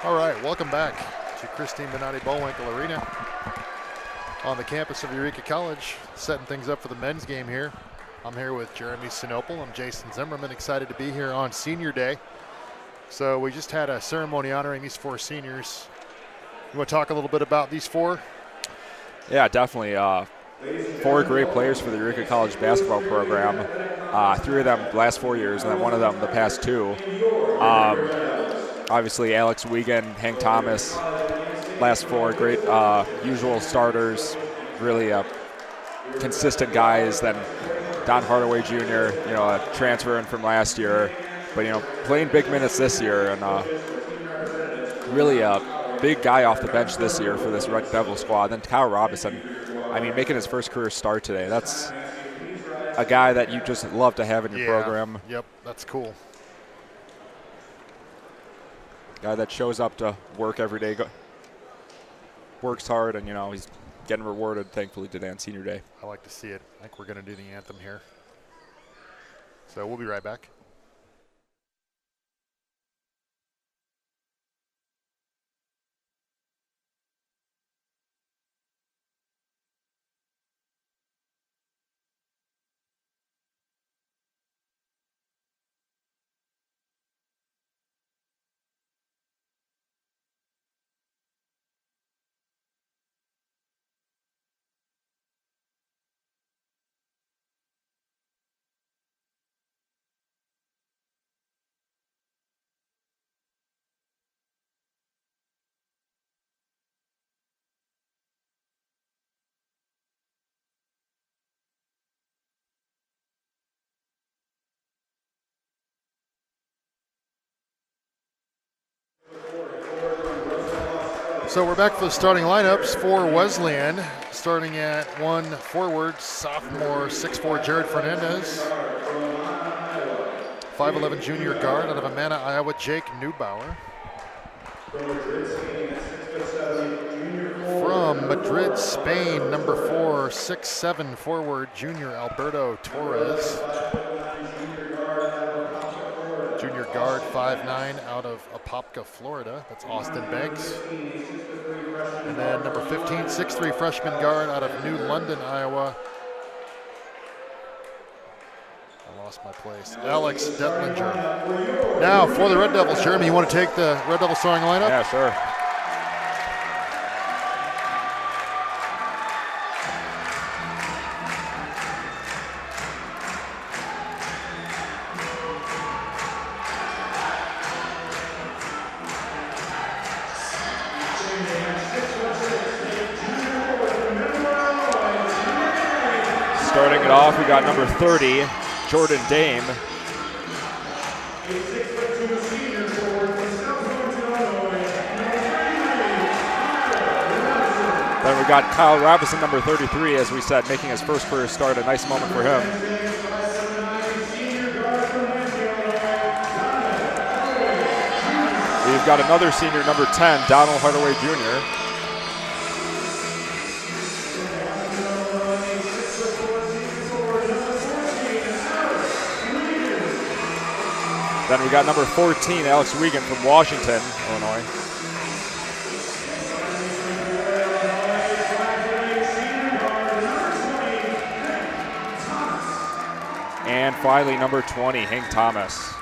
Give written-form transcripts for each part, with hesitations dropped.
All right, welcome back to Christine Benatti Bullwinkle Arena on the campus of Eureka College, setting things up for the men's game here. I'm here with Jeremy Sinople. I'm Jason Zimmerman, excited to be here on Senior Day. So we just had a ceremony honoring these four seniors. You want to talk a little bit about these four? Yeah, definitely. Four great players for the Eureka College basketball program. Three of them the last 4 years, and then one of them the past two. Obviously, Alex Wiegand, Hank Thomas, last four great usual starters, really consistent guys. Then Don Hardaway Jr., a transfer in from last year, but playing big minutes this year, and really a big guy off the bench this year for this Red Devil squad. Then Kyle Robinson, making his first career start today. That's a guy that you just love to have in your program. Yep, that's cool. Guy that shows up to work every day, works hard, and he's getting rewarded, thankfully, today on Senior Day. I like to see it. I think we're going to do the anthem here. So we'll be right back. So we're back for the starting lineups for Wesleyan. Starting at one forward, sophomore 6'4" Jared Fernandez. 5'11" junior guard out of Amana, Iowa, Jake Neubauer. From Madrid, Spain, number 4, 6'7" forward, junior Alberto Torres. Junior guard, 5'9", out of Apopka, Florida. That's Austin Banks. And then number 15, 6'3" freshman guard out of New London, Iowa. I lost my place. Alex Detlinger. Now for the Red Devils, Jeremy, you want to take the Red Devils starting lineup? Yeah, sure. Starting it off, we got number 30, Jordan Dame. Then we got Kyle Robinson, number 33, as we said, making his first career start. A nice moment for him. We've got another senior, number 10, Donald Hardaway Jr. Then we got number 14, Alex Wiegand from Washington, Illinois. And finally, number 20, Hank Thomas.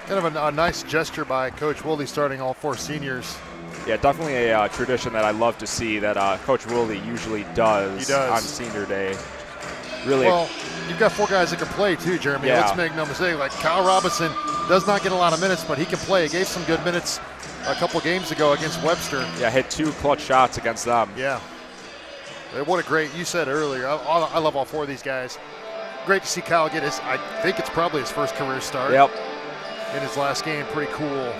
Kind of a nice gesture by Coach Woolley starting all four seniors. Yeah, definitely a tradition that I love to see that Coach Woolley usually does on Senior Day. Really. Well, you've got four guys that can play too, Jeremy. Yeah. Let's make no mistake. Like Kyle Robinson does not get a lot of minutes, but he can play. He gave some good minutes a couple games ago against Webster. Yeah, hit 2 clutch shots against them. Yeah. What a great, you said earlier, I love all four of these guys. Great to see Kyle get his, I think it's probably his first career start. Yep. In his last game, pretty cool.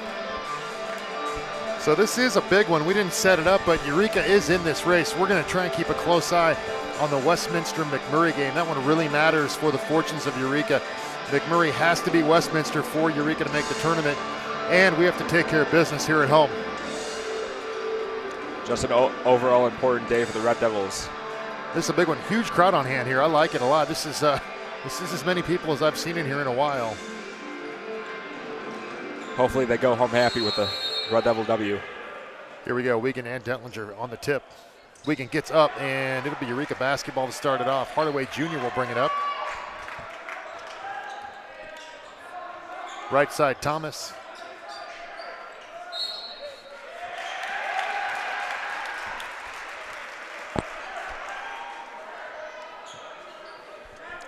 So this is a big one. We didn't set it up, but Eureka is in this race. We're going to try and keep a close eye on the Westminster-McMurray game. That one really matters for the fortunes of Eureka. McMurray has to beat Westminster for Eureka to make the tournament, and we have to take care of business here at home. Just an overall important day for the Red Devils. This is a big one. Huge crowd on hand here. I like it a lot. This is as many people as I've seen in here in a while. Hopefully they go home happy with the Red Devil W. Here we go, Wiegand and Dentlinger on the tip. Wiegand gets up, and it'll be Eureka basketball to start it off. Hardaway Jr. will bring it up. Right side, Thomas.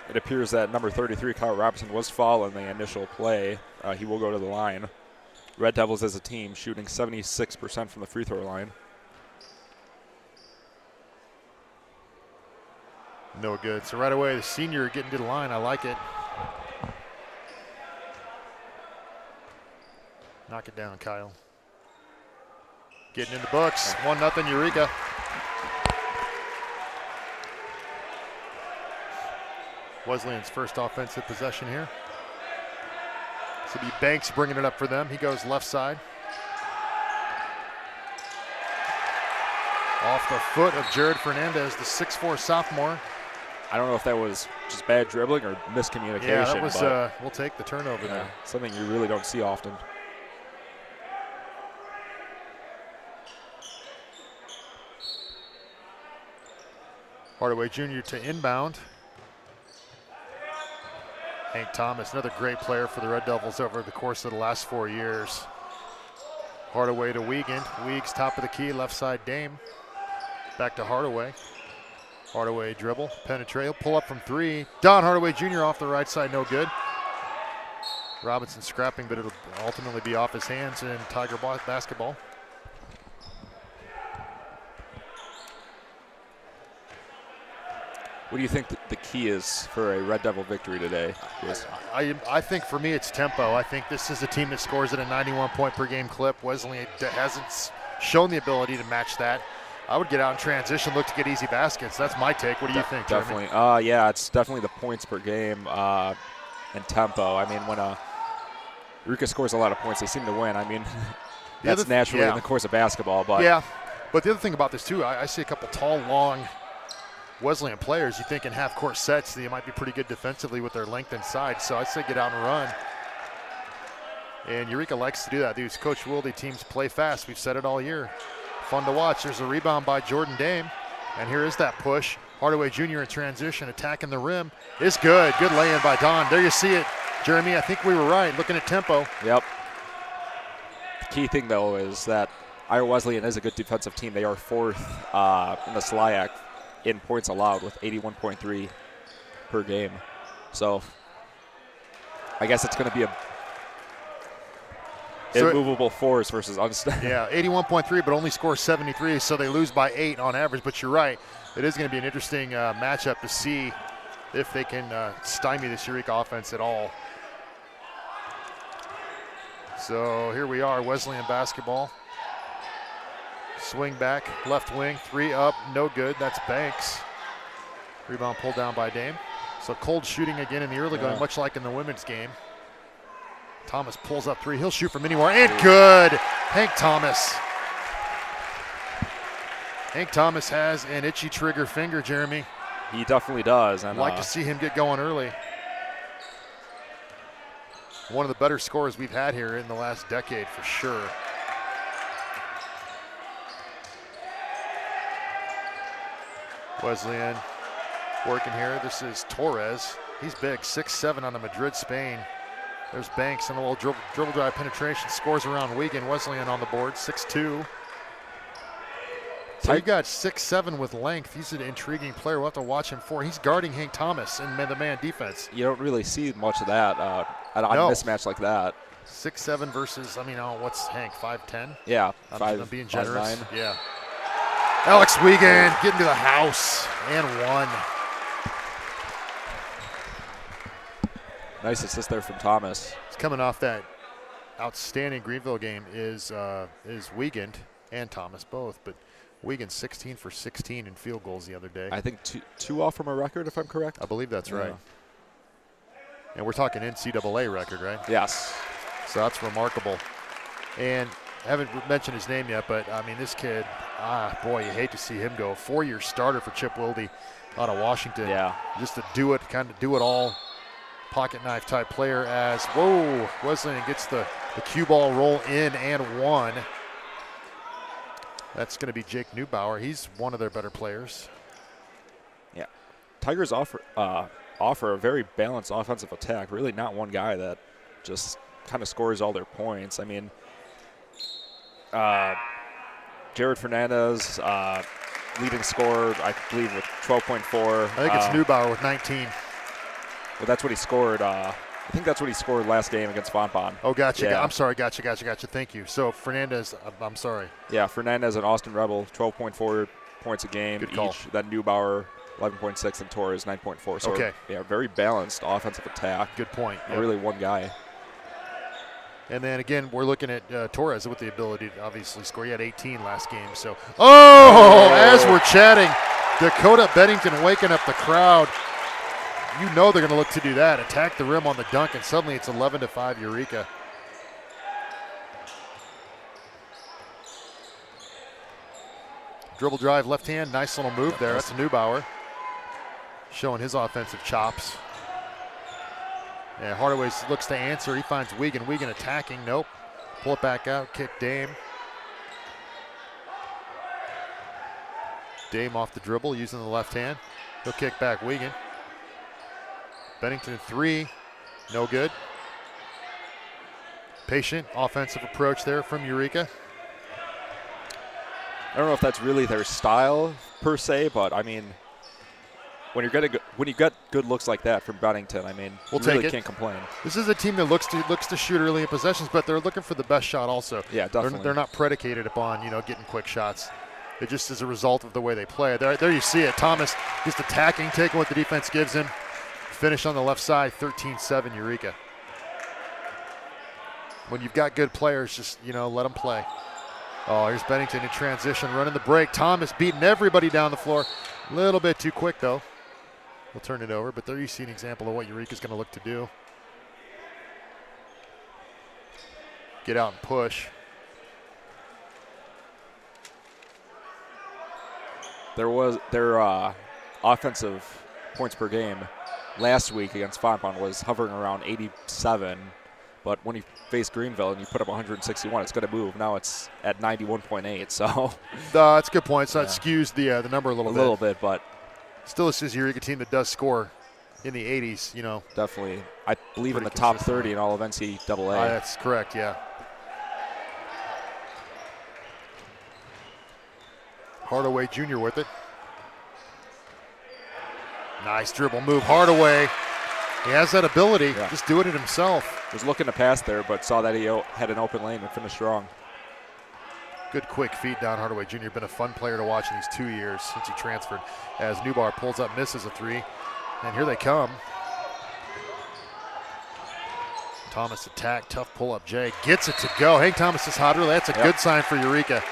It appears that number 33, Kyle Robinson, was fouled in the initial play. He will go to the line. Red Devils as a team shooting 76% from the free throw line. No good. So right away, the senior getting to the line. I like it. Knock it down, Kyle. Getting in the books. 1-0 Eureka. Wesleyan's first offensive possession here. This will be Banks bringing it up for them. He goes left side. Off the foot of Jared Fernandez, the 6'4 sophomore. I don't know if that was just bad dribbling or miscommunication. Yeah, that was, we'll take the turnover there. Something you really don't see often. Hardaway Jr. to inbound. Hank Thomas, another great player for the Red Devils over the course of the last 4 years. Hardaway to Wiegand. Weeks top of the key, left side Dame. Back to Hardaway. Hardaway dribble, penetrate, pull up from three. Don Hardaway Jr. off the right side, no good. Robinson scrapping, but it'll ultimately be off his hands in Tiger basketball. What do you think the key is for a Red Devil victory today? I think for me it's tempo. I think this is a team that scores at a 91-point-per-game clip. Wesleyan hasn't shown the ability to match that. I would get out in transition, look to get easy baskets. That's my take. What do you think, Jeremy? Definitely. Yeah, it's definitely the points per game and tempo. I mean, when Eureka scores a lot of points, they seem to win. I mean, that's naturally in the course of basketball. But yeah, but the other thing about this, too, I see a couple tall, long Wesleyan players. You think in half-court sets they might be pretty good defensively with their length and size. So I'd say get out and run. And Eureka likes to do that. These Coach Wilde teams play fast. We've said it all year. Fun to watch. There's a rebound by Jordan Dame. And here is that push. Hardaway Jr. in transition, attacking the rim. Is good. Good lay-in by Don. There you see it, Jeremy. I think we were right, looking at tempo. Yep. The key thing, though, is that Iowa Wesleyan is a good defensive team. They are fourth in the SLIAC in points allowed with 81.3 per game. So I guess it's going to be a immovable force versus unstoppable. Yeah, 81.3, but only score 73, so they lose by 8 on average. But you're right, it is going to be an interesting matchup to see if they can stymie this Eureka offense at all. So here we are, Wesleyan basketball. Swing back, left wing, 3 up, no good. That's Banks. Rebound pulled down by Dame. So cold shooting again in the early going, much like in the women's game. Thomas pulls up 3. He'll shoot from anywhere, and good. Hank Thomas. Hank Thomas has an itchy trigger finger, Jeremy. He definitely does. And I'd like to see him get going early. One of the better scorers we've had here in the last decade for sure. Wesleyan working here. This is Torres. He's big, 6'7" on the Madrid, Spain. There's Banks and a little dribble drive penetration. Scores around Wiegand. Wesleyan on the board, 6'2". So you've got 6'7" with length. He's an intriguing player. We'll have to watch him for. He's guarding Hank Thomas in man-to-man defense. You don't really see much of that on a mismatch like that. 6'7" versus, what's Hank, 5'10"? Yeah, I'm being generous. 5'9". Yeah. Alex Wiegand getting to the house and 1. Nice assist there from Thomas. He's coming off that outstanding Greenville game is Wiegand and Thomas both, but Wiegand 16 for 16 in field goals the other day. I think two off from a record, if I'm correct. I believe that's right. And we're talking NCAA record, right? Yes. So that's remarkable. And I haven't mentioned his name yet, but this kid, boy, you hate to see him go. 4-year starter for Chip Wilde out of Washington. Yeah. Just to do it all. pocket knife type player as, whoa, Wesleyan gets the cue ball roll in and one. That's going to be Jake Neubauer. He's one of their better players. Yeah. Tigers offer a very balanced offensive attack. Really not one guy that just kind of scores all their points. I mean, Jared Fernandez, leading scorer, I believe, with 12.4. I think it's Neubauer with 19. Well, that's what he scored. I think that's what he scored last game against Fonpon. Oh, gotcha. Yeah. I'm sorry. Gotcha. Thank you. So Fernandez, I'm sorry. Yeah, Fernandez and Austin Rebel, 12.4 points a game Good call. each. Then Neubauer, 11.6, and Torres, 9.4. So, okay. Yeah, very balanced offensive attack. Good point. Yep. Really one guy. And then again, we're looking at Torres with the ability to obviously score. He had 18 last game. So, as we're chatting, Dakota Bennington waking up the crowd. You know they're going to look to do that. Attack the rim on the dunk, and suddenly it's 11-5 Eureka. Dribble drive, left hand, nice little move there. That's Neubauer showing his offensive chops. Yeah, Hardaway looks to answer. He finds Wiegand. Wiegand attacking. Nope. Pull it back out. Kick Dame. Dame off the dribble using the left hand. He'll kick back Wiegand. Bennington 3. No good. Patient offensive approach there from Eureka. I don't know if that's really their style per se, but I mean, when you get good looks like that from Bennington, I mean, we'll you take really it. Can't complain. This is a team that looks to shoot early in possessions, but they're looking for the best shot also. Yeah, definitely. They're not predicated upon getting quick shots. It just is a result of the way they play. There you see it. Thomas just attacking, taking what the defense gives him. Finish on the left side, 13-7 Eureka. When you've got good players, just let them play. Oh, here's Bennington in transition, running the break. Thomas beating everybody down the floor. A little bit too quick though. We'll turn it over, but there you see an example of what Eureka's going to look to do. Get out and push. Their offensive points per game last week against Fonpon was hovering around 87, but when you face Greenville and you put up 161, it's going to move. Now it's at 91.8, so. That's a good point. So that skews the number a little bit. A little bit, but. Still, this is a Eureka team that does score in the 80s, Definitely. I believe in the consistent. top 30 in all of NCAA. That's correct, yeah. Hardaway Jr. with it. Nice dribble move. Hardaway, he has that ability. Yeah. Just doing it himself. Was looking to pass there, but saw that he had an open lane and finished strong. Good quick feet down Hardaway Jr. Been a fun player to watch in these 2 years since he transferred. As Neubauer pulls up, misses a three. And here they come. Thomas attack, tough pull up. Jay gets it to go. Hank Thomas is hot early. That's a good sign for Eureka.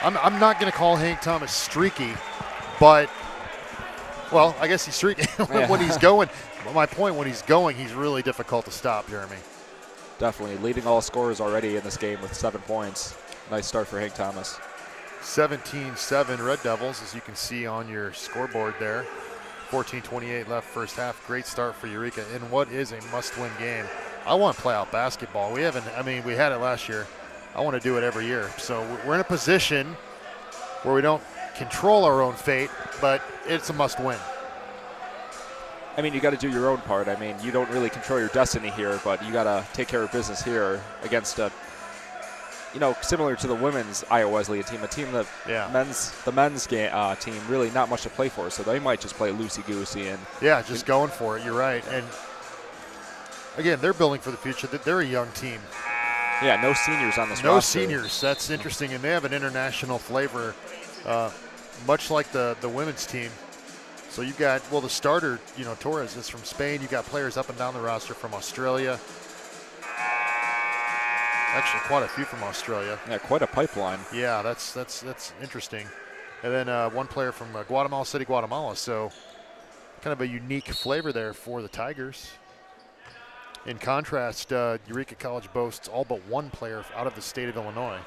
I'm not going to call Hank Thomas streaky, but, well, I guess he's streaky when he's going. My point, when he's going, he's really difficult to stop, Jeremy. Definitely. Leading all scorers already in this game with 7 points. Nice start for Hank Thomas. 17-7 Red Devils, as you can see on your scoreboard there. 14:28 left first half. Great start for Eureka in what is a must-win game. I want playoff basketball. We had it last year. I want to do it every year. So we're in a position where we don't control our own fate, but it's a must-win. I mean, you got to do your own part. I mean, you don't really control your destiny here, but you got to take care of business here against a, similar to the women's Iowa Wesleyan team, a team that the men's team really not much to play for, so they might just play loosey-goosey. And just going for it. You're right. And again, they're building for the future. They're a young team. Yeah, no seniors on this roster. No seniors. That's interesting, and they have an international flavor, much like the women's team. So you got, the starter, Torres is from Spain. You got players up and down the roster from Australia. Actually, quite a few from Australia. Yeah, quite a pipeline. Yeah, that's interesting. And then one player from Guatemala City, Guatemala. So kind of a unique flavor there for the Tigers. In contrast, Eureka College boasts all but one player out of the state of Illinois.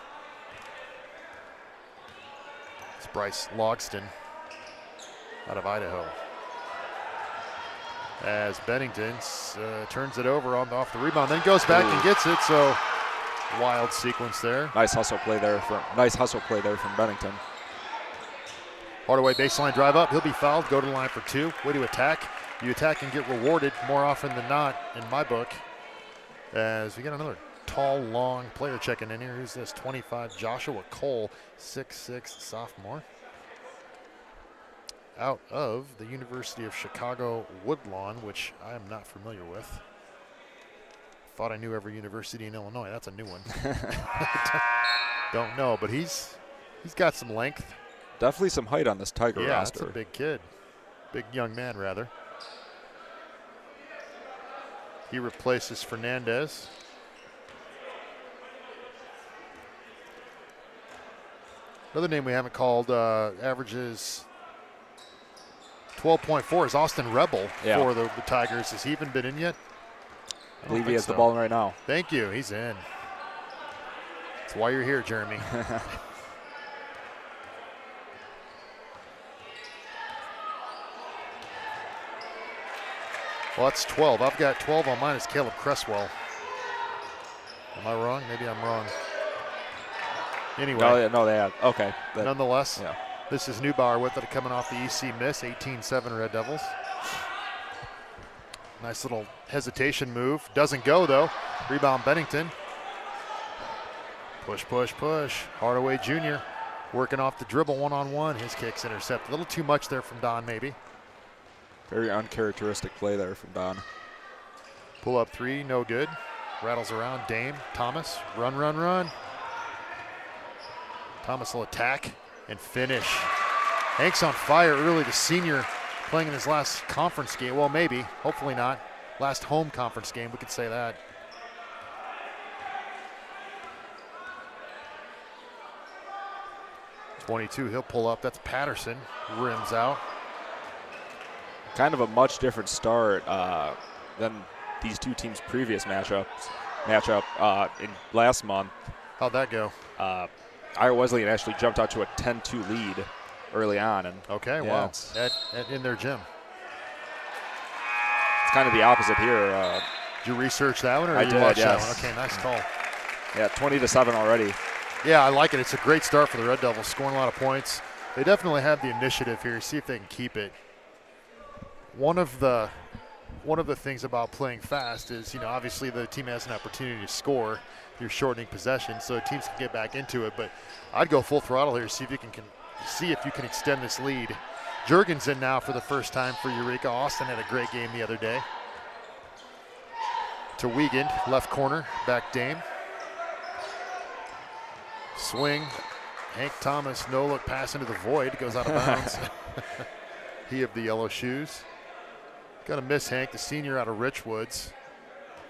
It's Bryce Logston out of Idaho. as Bennington turns it over off the rebound, then goes back and gets it. So wild sequence there. Nice hustle play there from Bennington. Hardaway baseline drive up. He'll be fouled. Go to the line for 2. Way to attack. You attack and get rewarded more often than not in my book. As we get another tall, long player checking in here. Who's this? 25, Joshua Cole, 6'6", sophomore. Out of the University of Chicago Woodlawn, which I am not familiar with. Thought I knew every university in Illinois. That's a new one. Don't know, but he's got some length. Definitely some height on this Tiger roster. Yeah, that's a big kid. Big young man, rather. He replaces Fernandez. Another name we haven't called, averages 12.4 is Austin Rebel for the Tigers. Has he even been in yet? I believe he has the ball right now. Thank you. He's in. That's why you're here, Jeremy. Well, that's 12. I've got 12 on mine. It's Caleb Cresswell. Am I wrong? Maybe I'm wrong. Anyway. No, they have. Okay. Nonetheless, this is Neubauer with it coming off the EC miss. 18-7 Red Devils. Nice little hesitation move. Doesn't go, though. Rebound Bennington. Push, push, push. Hardaway Jr. working off the dribble one-on-one. His kick's intercepted. A little too much there from Don, maybe. Very uncharacteristic play there from Don. Pull up 3, no good. Rattles around. Dame, Thomas. Run, run, run. Thomas will attack and finish. Hank's on fire early. The senior playing in his last conference game. Well, maybe. Hopefully not. Last home conference game. We could say that. .22. He'll pull up. That's Patterson. Rims out. Kind of a much different start than these two teams' previous matchup in last month. How'd that go? Iowa Wesleyan actually jumped out to a 10-2 lead early on. And okay, wow. In their gym. It's kind of the opposite here. Did you research that one, or I you did, watched yes. that one? Okay, nice call. Yeah, 20-7 already. Yeah, I like it. It's a great start for the Red Devils, scoring a lot of points. They definitely have the initiative here. See if they can keep it. One of the things about playing fast is, obviously the team has an opportunity to score. You're shortening possession, so teams can get back into it. But I'd go full throttle here, see if you can extend this lead. Juergens in now for the first time for Eureka. Austin had a great game the other day. To Wiegand, left corner, back Dame. Swing. Hank Thomas, no look pass into the void, goes out of bounds. He of the yellow shoes. Gonna miss Hank, the senior out of Richwoods.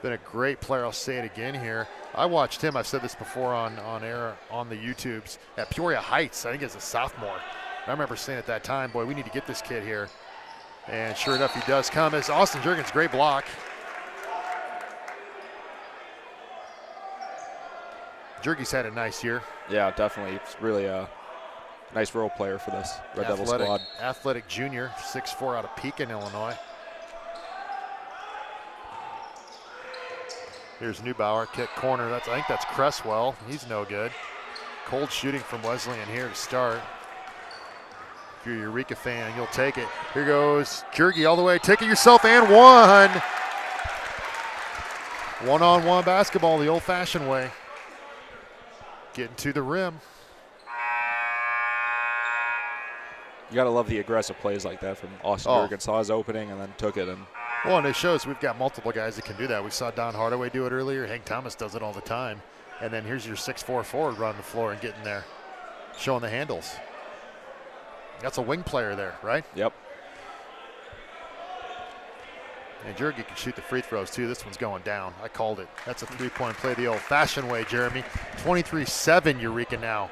Been a great player, I'll say it again here. I watched him, I've said this before on air on the YouTubes, at Peoria Heights, I think as a sophomore. I remember saying at that time, boy, we need to get this kid here. And sure enough, he does come. As Austin Juergens, great block. Juergens had a nice year. Yeah, definitely. It's really a nice role player for this Red Devil squad. Athletic junior, 6'4", out of Pekin, Illinois. Here's Neubauer, kick corner. I think that's Cresswell. He's no good. Cold shooting from Wesleyan here to start. If you're a Eureka fan, you'll take it. Here goes Juergens all the way. Take it yourself and one. One-on-one basketball the old-fashioned way. Getting to the rim. You got to love the aggressive plays like that from Austin Juergens. Saw his opening and then took it. Well, and it shows we've got multiple guys that can do that. We saw Don Hardaway do it earlier. Hank Thomas does it all the time. And then here's your 6'4" forward running the floor and getting there, showing the handles. That's a wing player there, right? Yep. And Juergens can shoot the free throws, too. This one's going down. I called it. That's a three-point play the old-fashioned way, Jeremy. 23-7 Eureka now.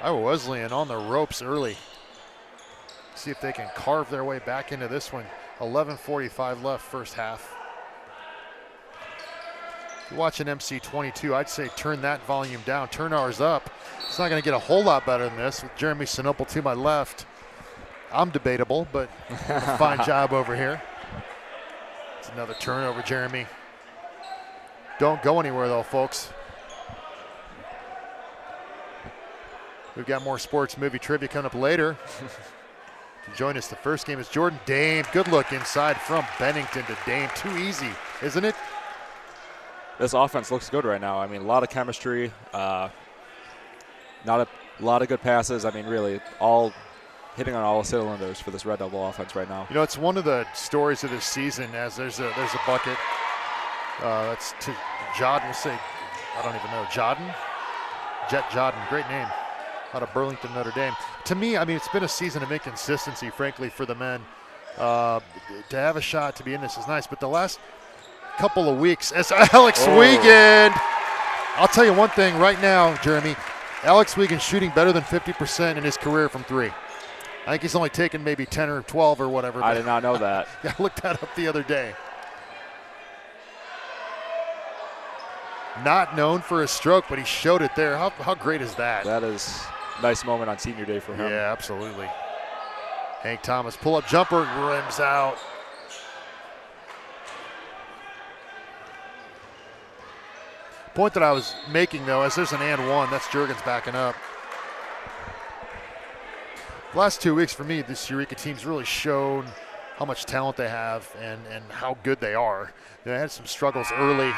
Iowa Wesleyan on the ropes early. See if they can carve their way back into this one. 11:45 left first half. If you're watching MC22, I'd say turn that volume down. Turn ours up. It's not going to get a whole lot better than this with Jeremy Sinople to my left. I'm debatable, but a fine job over here. It's another turnover, Jeremy. Don't go anywhere, though, folks. We've got more sports movie trivia coming up later. To join us, the first game is Jordan Dame. Good look inside from Bennington to Dame. Too easy, isn't it? This offense looks good right now. I mean, a lot of chemistry, not a lot of good passes. I mean, really, all hitting on all cylinders for this Red Devil offense right now. You know, it's one of the stories of this season as there's a bucket. That's to Jodden. We'll say, I don't even know, Jodden? Jet Jodden, great name. Out of Burlington, Notre Dame. To me, I mean, it's been a season of inconsistency, frankly, for the men. To have a shot to be in this is nice, but the last couple of weeks, as Alex Wiegand, I'll tell you one thing right now, Jeremy, Alex Wiegand shooting better than 50% in his career from three. I think he's only taken maybe 10 or 12 or whatever. I did not know that. Yeah, I looked that up the other day. Not known for his stroke, but he showed it there. How great is that? That is a nice moment on senior day for him. Yeah, absolutely. Hank Thomas, pull-up jumper, rims out. Point that I was making, though, as there's an and one, that's Juergens backing up. The last 2 weeks for me, this Eureka team's really shown how much talent they have and how good they are. They had some struggles early,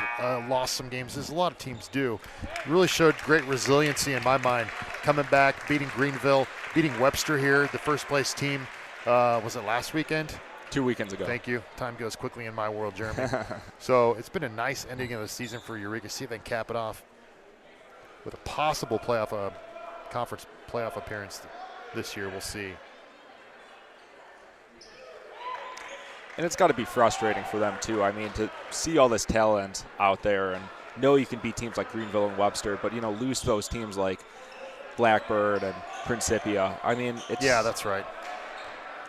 lost some games, as a lot of teams do. Really showed great resiliency in my mind, coming back, beating Greenville, beating Webster here, the first place team. Was it last weekend? 2 weekends ago. Thank you. Time goes quickly in my world, Jeremy. So it's been a nice ending of the season for Eureka. See if they can cap it off with a possible conference playoff appearance this year. We'll see. And it's got to be frustrating for them, too. I mean, to see all this talent out there and know you can beat teams like Greenville and Webster, but, you know, lose those teams like Blackbird and Principia. I mean, it's... Yeah, that's right.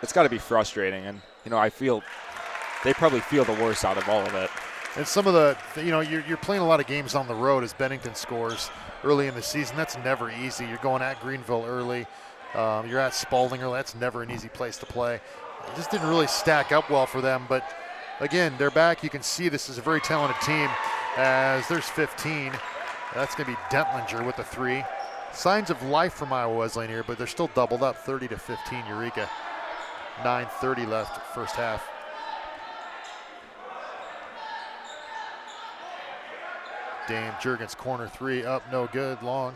It's got to be frustrating. And, you know, I feel they probably feel the worst out of all of it. And some of the, you know, you're playing a lot of games on the road as Bennington scores early in the season. That's never easy. You're going at Greenville early. You're at Spalding early. That's never an easy place to play. It just didn't really stack up well for them. But, again, they're back. You can see this is a very talented team as there's 15. That's going to be Dentlinger with the three. Signs of life from Iowa Wesleyan here, but they're still doubled up, 30-15 Eureka. 9:30 left first half. Dame Juergens corner three up, no good, long.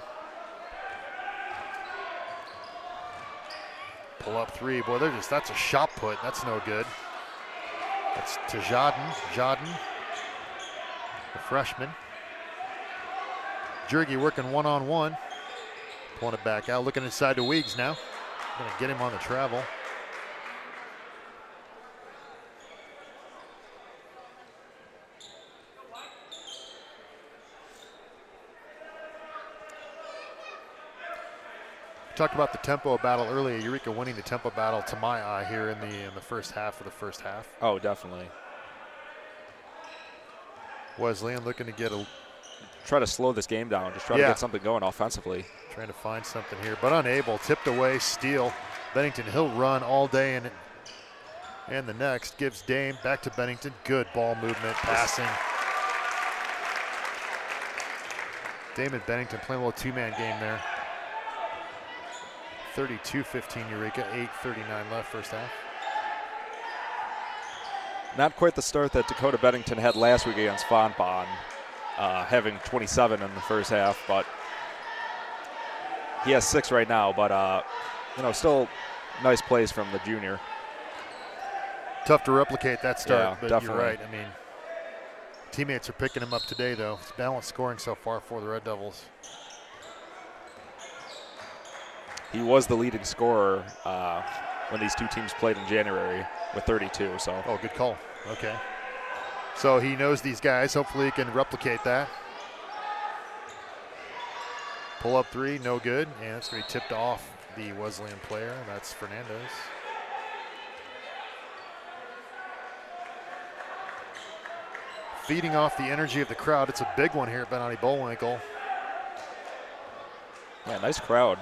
Pull up three, boy, that's a shot put, that's no good. That's to Jodden, the freshman. Jurgi working one-on-one. Pulling it back out, looking inside to Weeks now. Gonna get him on the travel. Talked about the tempo battle earlier. Eureka winning the tempo battle to my eye here in the first half of the first half. Oh, definitely. Wesleyan looking to try to slow this game down. Just try to get something going offensively. Trying to find something here, but unable. Tipped away, steal. Bennington, he'll run all day and the next. Gives Dame back to Bennington. Good ball movement, passing. Dame and Bennington playing a little two-man game there. 32-15 Eureka, 8:39 left first half. Not quite the start that Dakota Bennington had last week against Fonbonne, having 27 in the first half, but he has 6 right now, but you know, still nice plays from the junior. Tough to replicate that start, but definitely. You're right. I mean, teammates are picking him up today, though. It's balanced scoring so far for the Red Devils. He was the leading scorer when these two teams played in January with 32. So. Oh, good call. Okay. So he knows these guys. Hopefully he can replicate that. Pull up three, no good. And it's going to be tipped off the Wesleyan player. That's Fernandez. Feeding off the energy of the crowd. It's a big one here at Benoni Bullwinkle. Yeah, nice crowd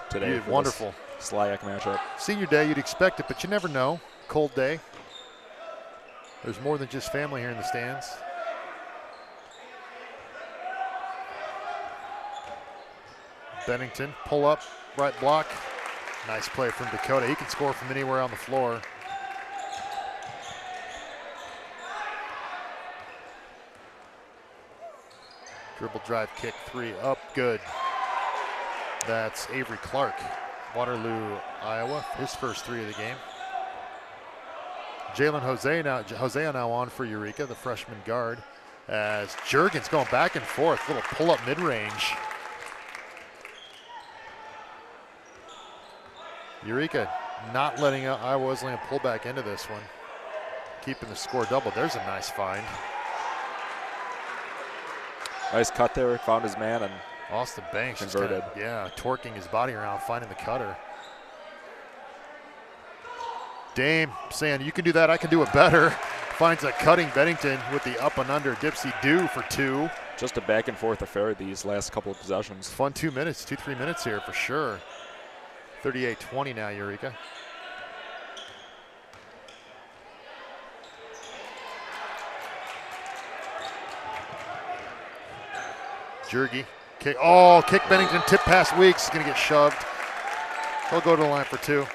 today. Wonderful. Slyak matchup. Senior day, you'd expect it, but you never know. Cold day. There's more than just family here in the stands. Bennington, pull up, right block. Nice play from Dakota. He can score from anywhere on the floor. Dribble drive kick, 3 up, good. That's Avery Clark, Waterloo, Iowa, his first 3 of the game. Jalen Hosea now on for Eureka, the freshman guard, as Juergens going back and forth, little pull-up mid-range. Eureka not letting Iowa Wesleyan pull back into this one, keeping the score double. There's a nice find. Nice cut there, found his man and Austin Banks converted. Just kinda, torquing his body around, finding the cutter. Dame saying, you can do that, I can do it better. Finds a cutting Bennington with the up and under dipsy do for 2. Just a back and forth affair these last couple of possessions. Fun 2 minutes, 2-3 minutes here for sure. 38-20 now, Eureka. Juergens, kick Bennington, tip pass Weeks, gonna get shoved. He'll go to the line for 2.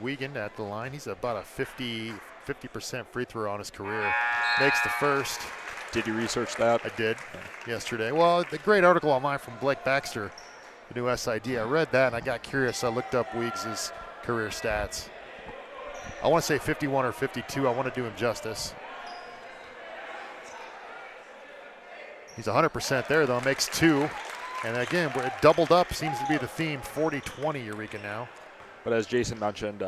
Wiegand at the line. He's about a 50% free throw on his career. Makes the first. Did you research that? I did yesterday. Well, the great article online from Blake Baxter, the new SID. I read that and I got curious. I looked up Weeks' career stats. I want to say 51 or 52. I want to do him justice. He's 100% there though, makes 2. And again, we're doubled up, seems to be the theme. 40-20 Eureka now. But as Jason mentioned,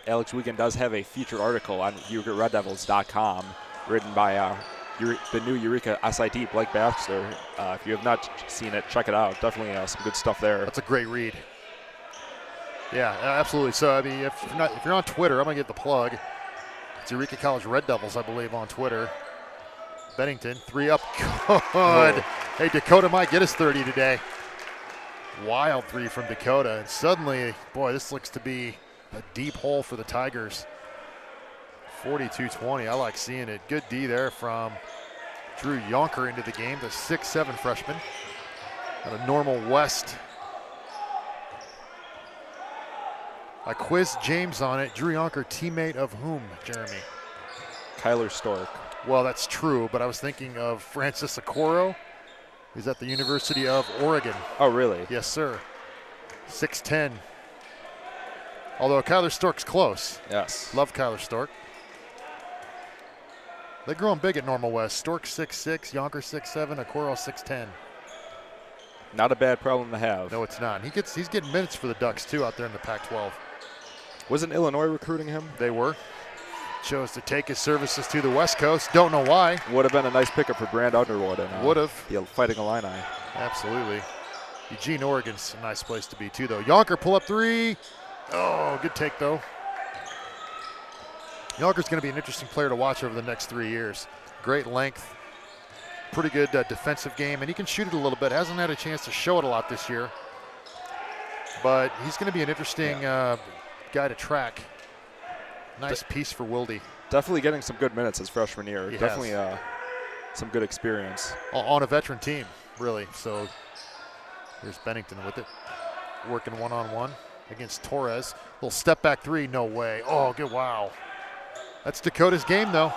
Alex Wiegand does have a featured article on EurecaRedDevils.com written by the new Eureka SID, Blake Baxter. If you have not seen it, check it out. Definitely some good stuff there. That's a great read. Yeah, absolutely. So, I mean, if you're on Twitter, I'm going to get the plug. It's Eureka College Red Devils, I believe, on Twitter. Bennington, 3 up, good. Oh. Hey, Dakota might get us 30 today. Wild 3 from Dakota, and suddenly, boy, this looks to be a deep hole for the Tigers. 42-20, I like seeing it. Good D there from Drew Yonker into the game, the 6'7" freshman out of Normal West. I quizzed James on it. Drew Yonker, teammate of whom, Jeremy? Kyler Stork. Well, that's true, but I was thinking of Francis Okoro. He's at the University of Oregon. Oh, really? Yes, sir. 6'10". Although Kyler Stork's close. Yes. Love Kyler Stork. They're growing big at Normal West. Stork 6'6", Yonker 6'7", Okoro 6'10". Not a bad problem to have. No, it's not. He's getting minutes for the Ducks, too, out there in the Pac-12. Wasn't Illinois recruiting him? They were. Chose to take his services to the West Coast. Don't know why. Would have been a nice pickup for Brand Underwood. And, would have. The Fighting Illini. Absolutely. Eugene, Oregon's a nice place to be, too, though. Yonker, pull up 3. Oh, good take, though. Yonker's going to be an interesting player to watch over the next 3 years. Great length. Pretty good defensive game, and he can shoot it a little bit. Hasn't had a chance to show it a lot this year. But he's going to be an interesting guy to track. Nice piece for Wilde. Definitely getting some good minutes his freshman year. He Definitely some good experience. On a veteran team, really. So here's Bennington with it. Working one-on-one against Torres. Little step back 3, no way. Oh, good, wow. That's Dakota's game, though.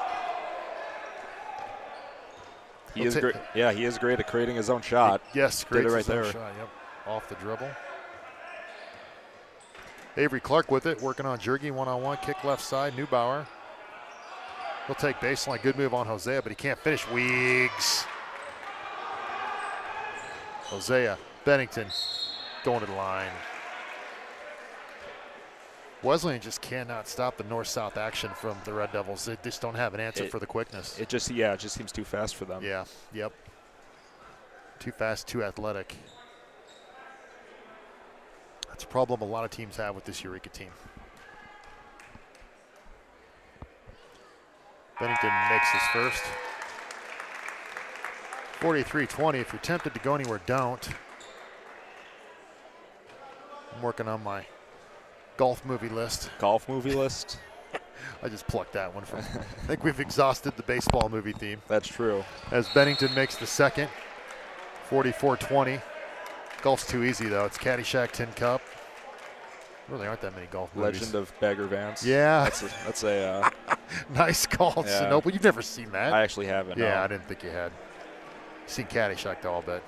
He is great. Yeah, he is great at creating his own shot. Yes, did it right there. Shot, yep. Off the dribble. Avery Clark with it, working on Juergens one-on-one, kick left side, Neubauer. He'll take baseline, good move on Hosea, but he can't finish. Weeks. Hosea, Bennington, going to the line. Wesleyan just cannot stop the north-south action from the Red Devils. They just don't have an answer for the quickness. It just seems too fast for them. Yeah, yep. Too fast, too athletic. That's a problem a lot of teams have with this Eureka team. Bennington makes his first. 43-20. If you're tempted to go anywhere, don't. I'm working on my golf movie list. Golf movie list? I just plucked that one from. I think we've exhausted the baseball movie theme. That's true. As Bennington makes the second. 44-20. Golf's too easy, though. It's Caddyshack, Tin Cup. Really aren't that many golf movies. Legend of Bagger Vance. Yeah. That's a nice call, yeah. Sinople. You've never seen that. I actually haven't. Yeah, no. I didn't think you had. Seen Caddyshack, though, I'll bet.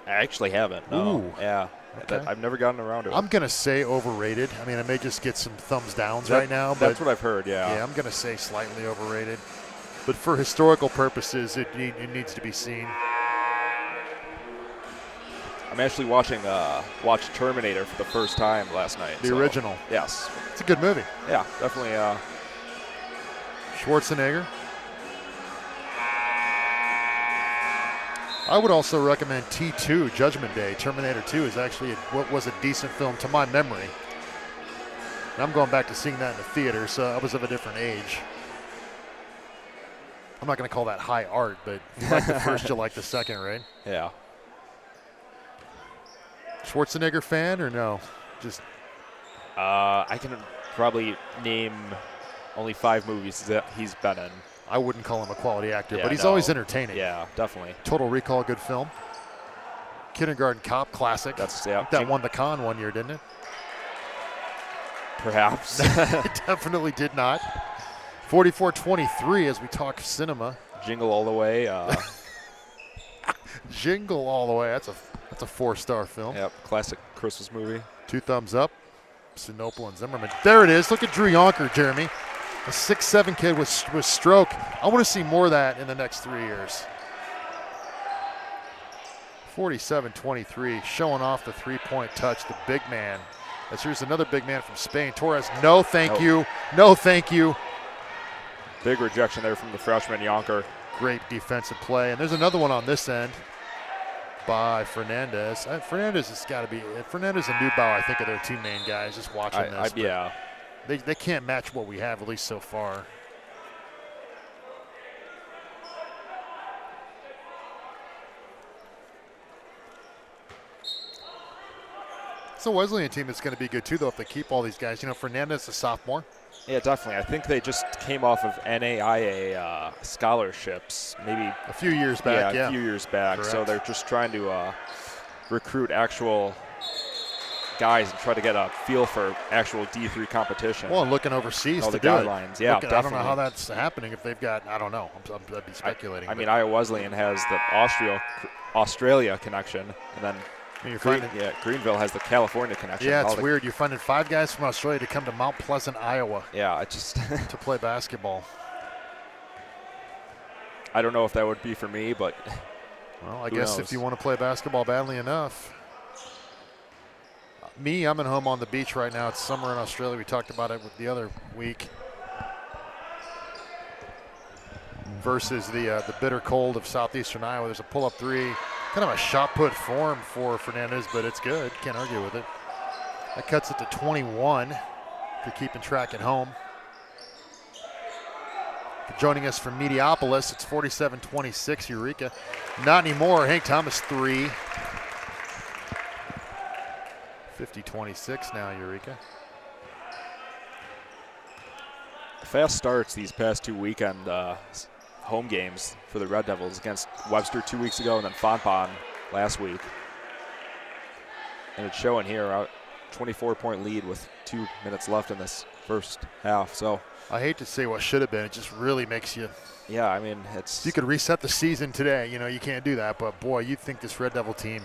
I actually haven't. No. Ooh. Yeah. Okay. I've never gotten around to it. I'm going to say overrated. I mean, I may just get some thumbs downs right now. But that's what I've heard, yeah. Yeah, I'm going to say slightly overrated. But for historical purposes, it needs to be seen. I'm actually watched Terminator for the first time last night. The original. Yes. It's a good movie. Yeah, definitely. Schwarzenegger. I would also recommend T2, Judgment Day. Terminator 2 is actually what was a decent film to my memory. And I'm going back to seeing that in the theater, so I was of a different age. I'm not going to call that high art, but if you like the first, you'll like the second, right? Yeah. Schwarzenegger fan or no? Just I can probably name only 5 movies that he's been in. I wouldn't call him a quality actor, Yeah, but he's no. always entertaining. Yeah, definitely. Total Recall, good film. Kindergarten Cop, classic. That's yeah. That won the con one year, didn't it? Perhaps. It definitely did not. 44-23 as we talk cinema. Jingle All the Way. Jingle All the Way. That's a 4-star film. Yep, classic Christmas movie. 2 thumbs up. Sinople and Zimmerman. There it is. Look at Drew Yonker, Jeremy. A 6'7" kid with stroke. I want to see more of that in the next 3 years. 47-23, showing off the 3-point touch, the big man. As here's another big man from Spain. Torres, no thank you. No thank you. Big rejection there from the freshman Yonker. Great defensive play. And there's another one on this end by Fernandez. Fernandez has got to be – Fernandez and Newbow, I think, are their 2 main guys just watching this. Yeah. They can't match what we have, at least so far. It's a Wesleyan team that's going to be good, too, though, if they keep all these guys. You know, Fernandez, a sophomore. Yeah, definitely. I think they just came off of NAIA scholarships, maybe a few years back. Yeah, a few years back. Correct. So they're just trying to recruit actual guys and try to get a feel for actual D3 competition. Well, and looking overseas all to the do guidelines. it. Yeah, I don't know how that's happening if they've got, I don't know. I'd be speculating. I mean, Iowa Wesleyan has the Australia connection, and then Greenville has the California connection. Yeah, it's weird. You're finding 5 guys from Australia to come to Mount Pleasant, Iowa. Yeah, it just to play basketball. I don't know if that would be for me, but well, I guess if you want to play basketball badly enough. I'm at home on the beach right now. It's summer in Australia. We talked about it the other week. Versus the bitter cold of southeastern Iowa. There's a pull-up 3. Kind of a shot-put form for Fernandez, but it's good. Can't argue with it. That cuts it to 21 if you're keeping track at home. Joining us from Mediapolis, it's 47-26, Eureka. Not anymore. Hank Thomas, 3. 50-26 now, Eureka. Fast starts these past 2 weekend home games for the Red Devils against Webster 2 weeks ago and then Fontbonne last week. And it's showing here a 24-point lead with 2 minutes left in this first half. So I hate to say what should have been. It just really makes you. Yeah, I mean, it's. You could reset the season today. You know, you can't do that. But boy, you'd think this Red Devil team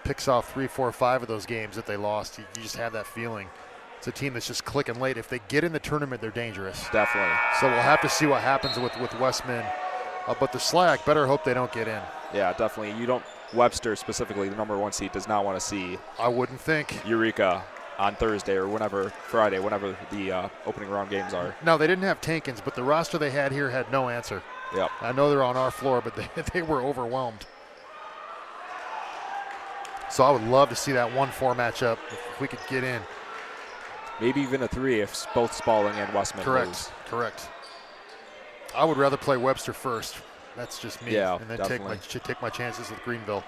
picks off 3, 4, 5 of those games that they lost. You just have that feeling. It's a team that's just clicking late. If they get in the tournament, they're dangerous. Definitely. So we'll have to see what happens with Westman. But the Slack, better hope they don't get in. Yeah, definitely. You don't. Webster specifically, the number 1 seed, does not want to see. I wouldn't think. Eureka on Thursday or Friday, whenever the opening round games are. No, they didn't have Tankins, but the roster they had here had no answer. Yep. I know they're on our floor, but they were overwhelmed. So I would love to see that 1-4 matchup if we could get in. Maybe even a 3 if both Spalding and Westman lose. Correct. I would rather play Webster first. That's just me. Yeah, and then definitely. take my chances with Greenville.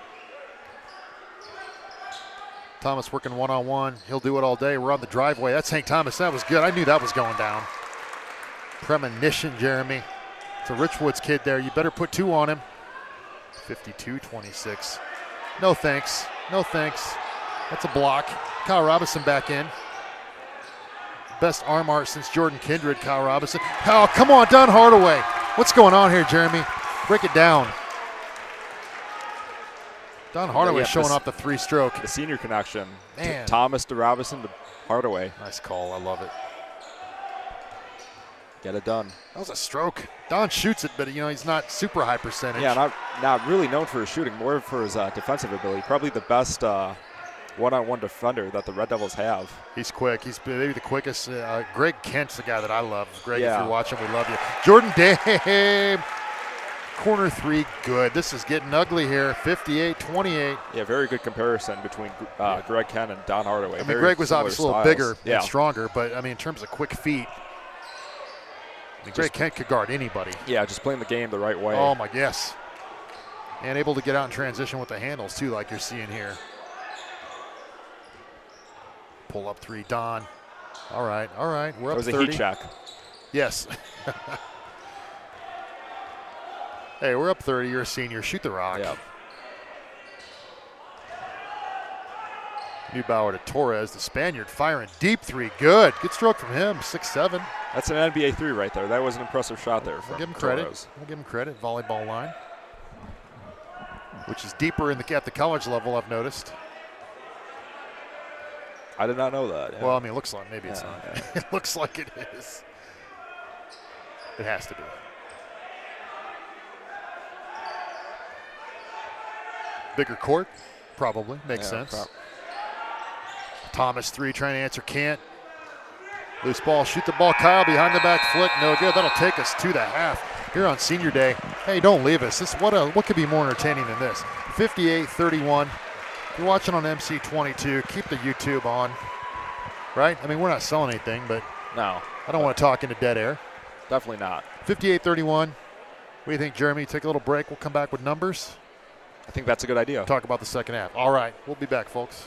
Thomas working one-on-one. He'll do it all day. We're on the driveway. That's Hank Thomas. That was good. I knew that was going down. Premonition, Jeremy. It's a Richwoods kid there. You better put 2 on him. 52-26. No thanks. No thanks. That's a block. Kyle Robinson back in. Best arm art since Jordan Kindred, Kyle Robinson. Oh, come on, Don Hardaway. What's going on here, Jeremy? Break it down. Don Hardaway showing off the 3-stroke. The senior connection. Man. Thomas to Robinson to Hardaway. Nice call. I love it. Get it done. That was a stroke. Don shoots it, but he's not super high percentage. Yeah, not really known for his shooting, more for his defensive ability. Probably the best one-on-one defender that the Red Devils have. He's quick. He's maybe the quickest. Greg Kent's the guy that I love. Greg, yeah. If you're watching, we love you. Jordan Dame. Corner 3, good. This is getting ugly here. 58-28. Yeah, very good comparison between Greg Kent and Don Hardaway. I mean, Greg was obviously a little bigger and stronger, but in terms of quick feet, Greg Kent could guard anybody. Yeah, just playing the game the right way. Oh my, yes. And able to get out in transition with the handles too, like you're seeing here. Pull up 3, Don. All right. We're up 30. It was a heat check. Yes. Hey, we're up 30. You're a senior. Shoot the rock. Yep. Neubauer to Torres, the Spaniard, firing deep 3. Good. Good stroke from him. 6'7". That's an NBA 3 right there. That was an impressive shot there. We'll give him credit. Torres. We'll give him credit. Volleyball line, which is deeper at the college level, I've noticed. I did not know that. Yeah. Well, it looks like maybe it's not. Yeah. It looks like it is. It has to be. Bigger court, probably. Makes sense. Thomas 3 trying to answer, can't. Loose ball, shoot the ball. Kyle behind the back flick, no good. That'll take us to the half here on senior day. Hey, don't leave us. What could be more entertaining than this? 58-31. If you're watching on MC22, keep the YouTube on. Right? We're not selling anything, but no, I don't want to talk into dead air. Definitely not. 58-31. What do you think, Jeremy? Take a little break. We'll come back with numbers. I think that's a good idea. Talk about the second half. All right. We'll be back, folks.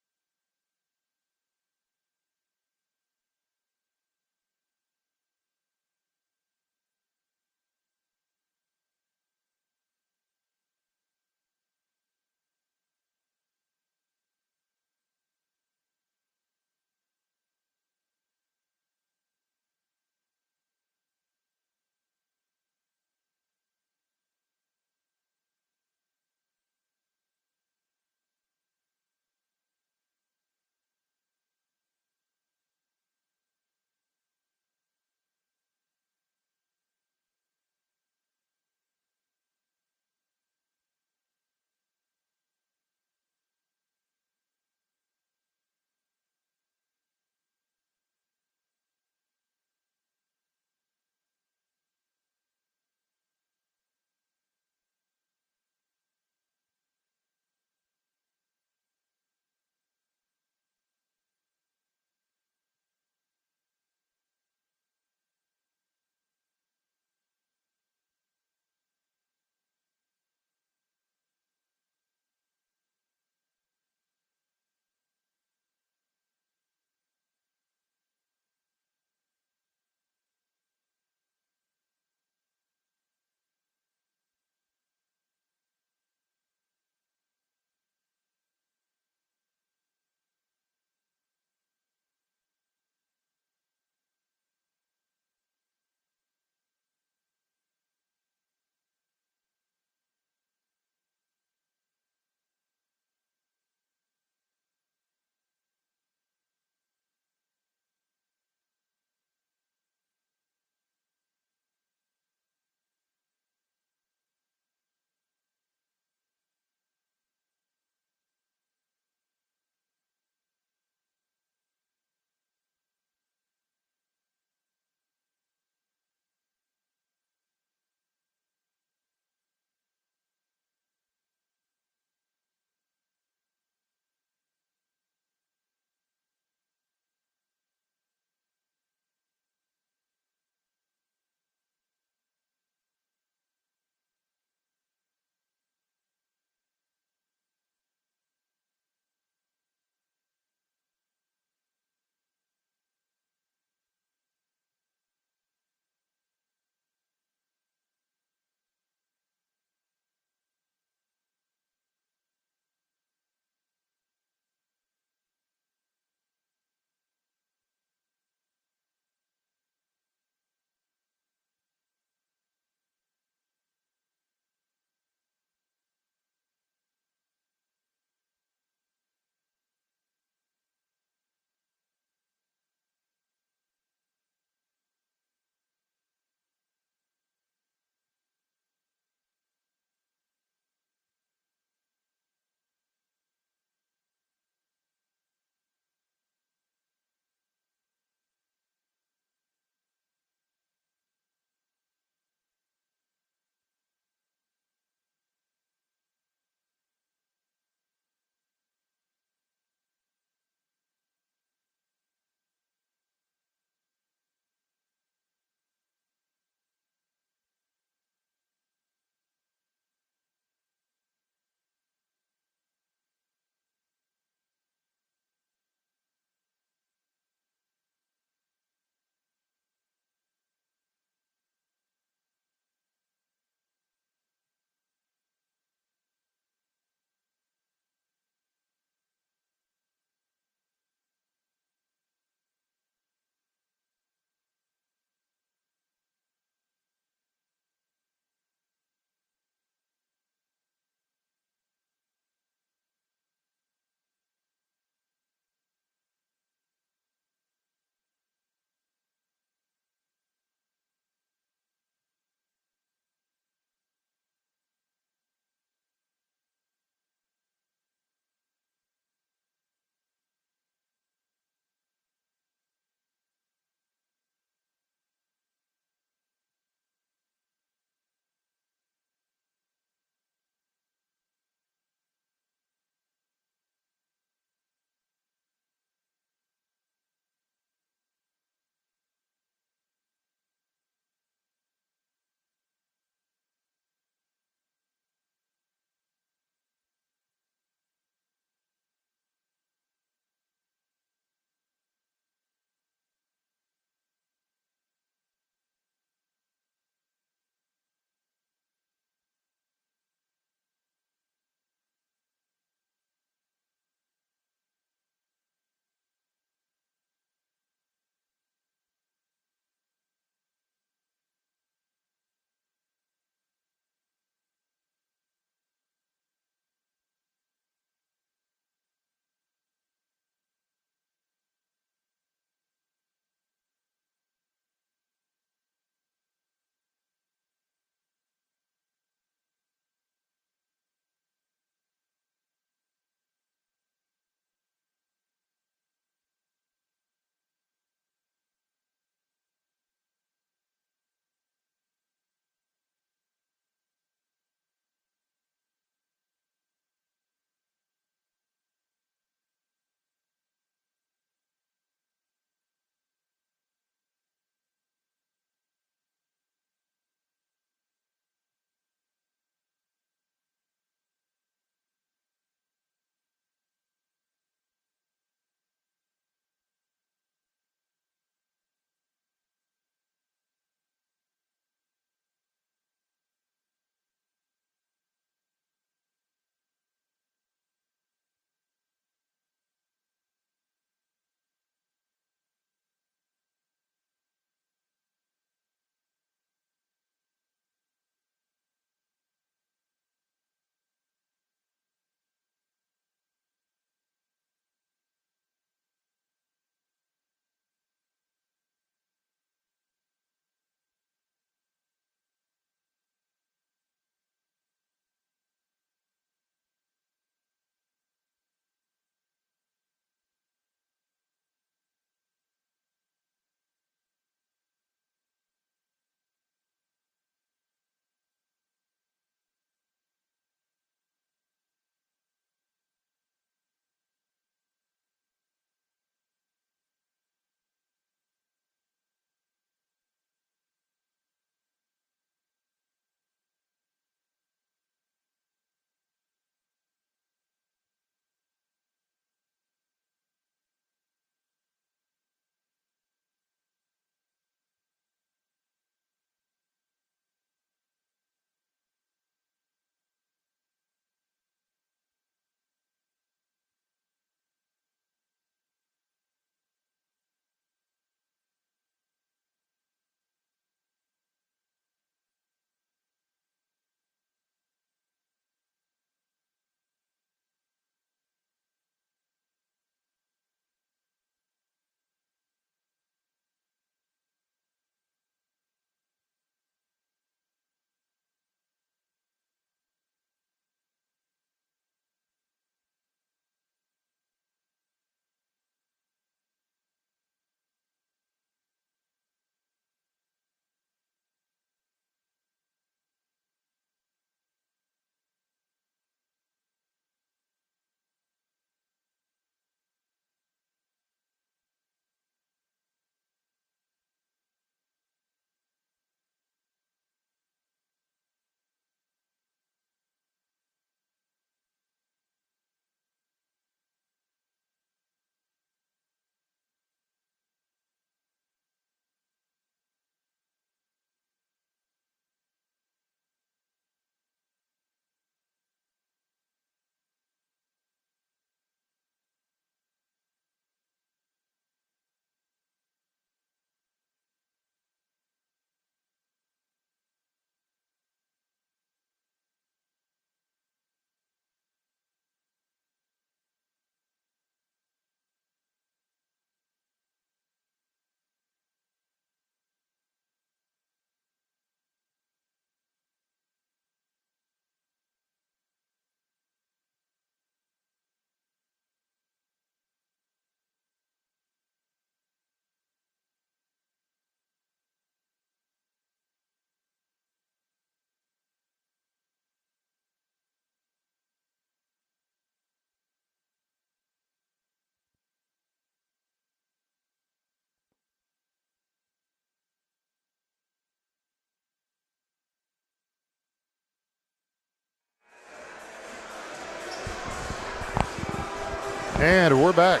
And we're back.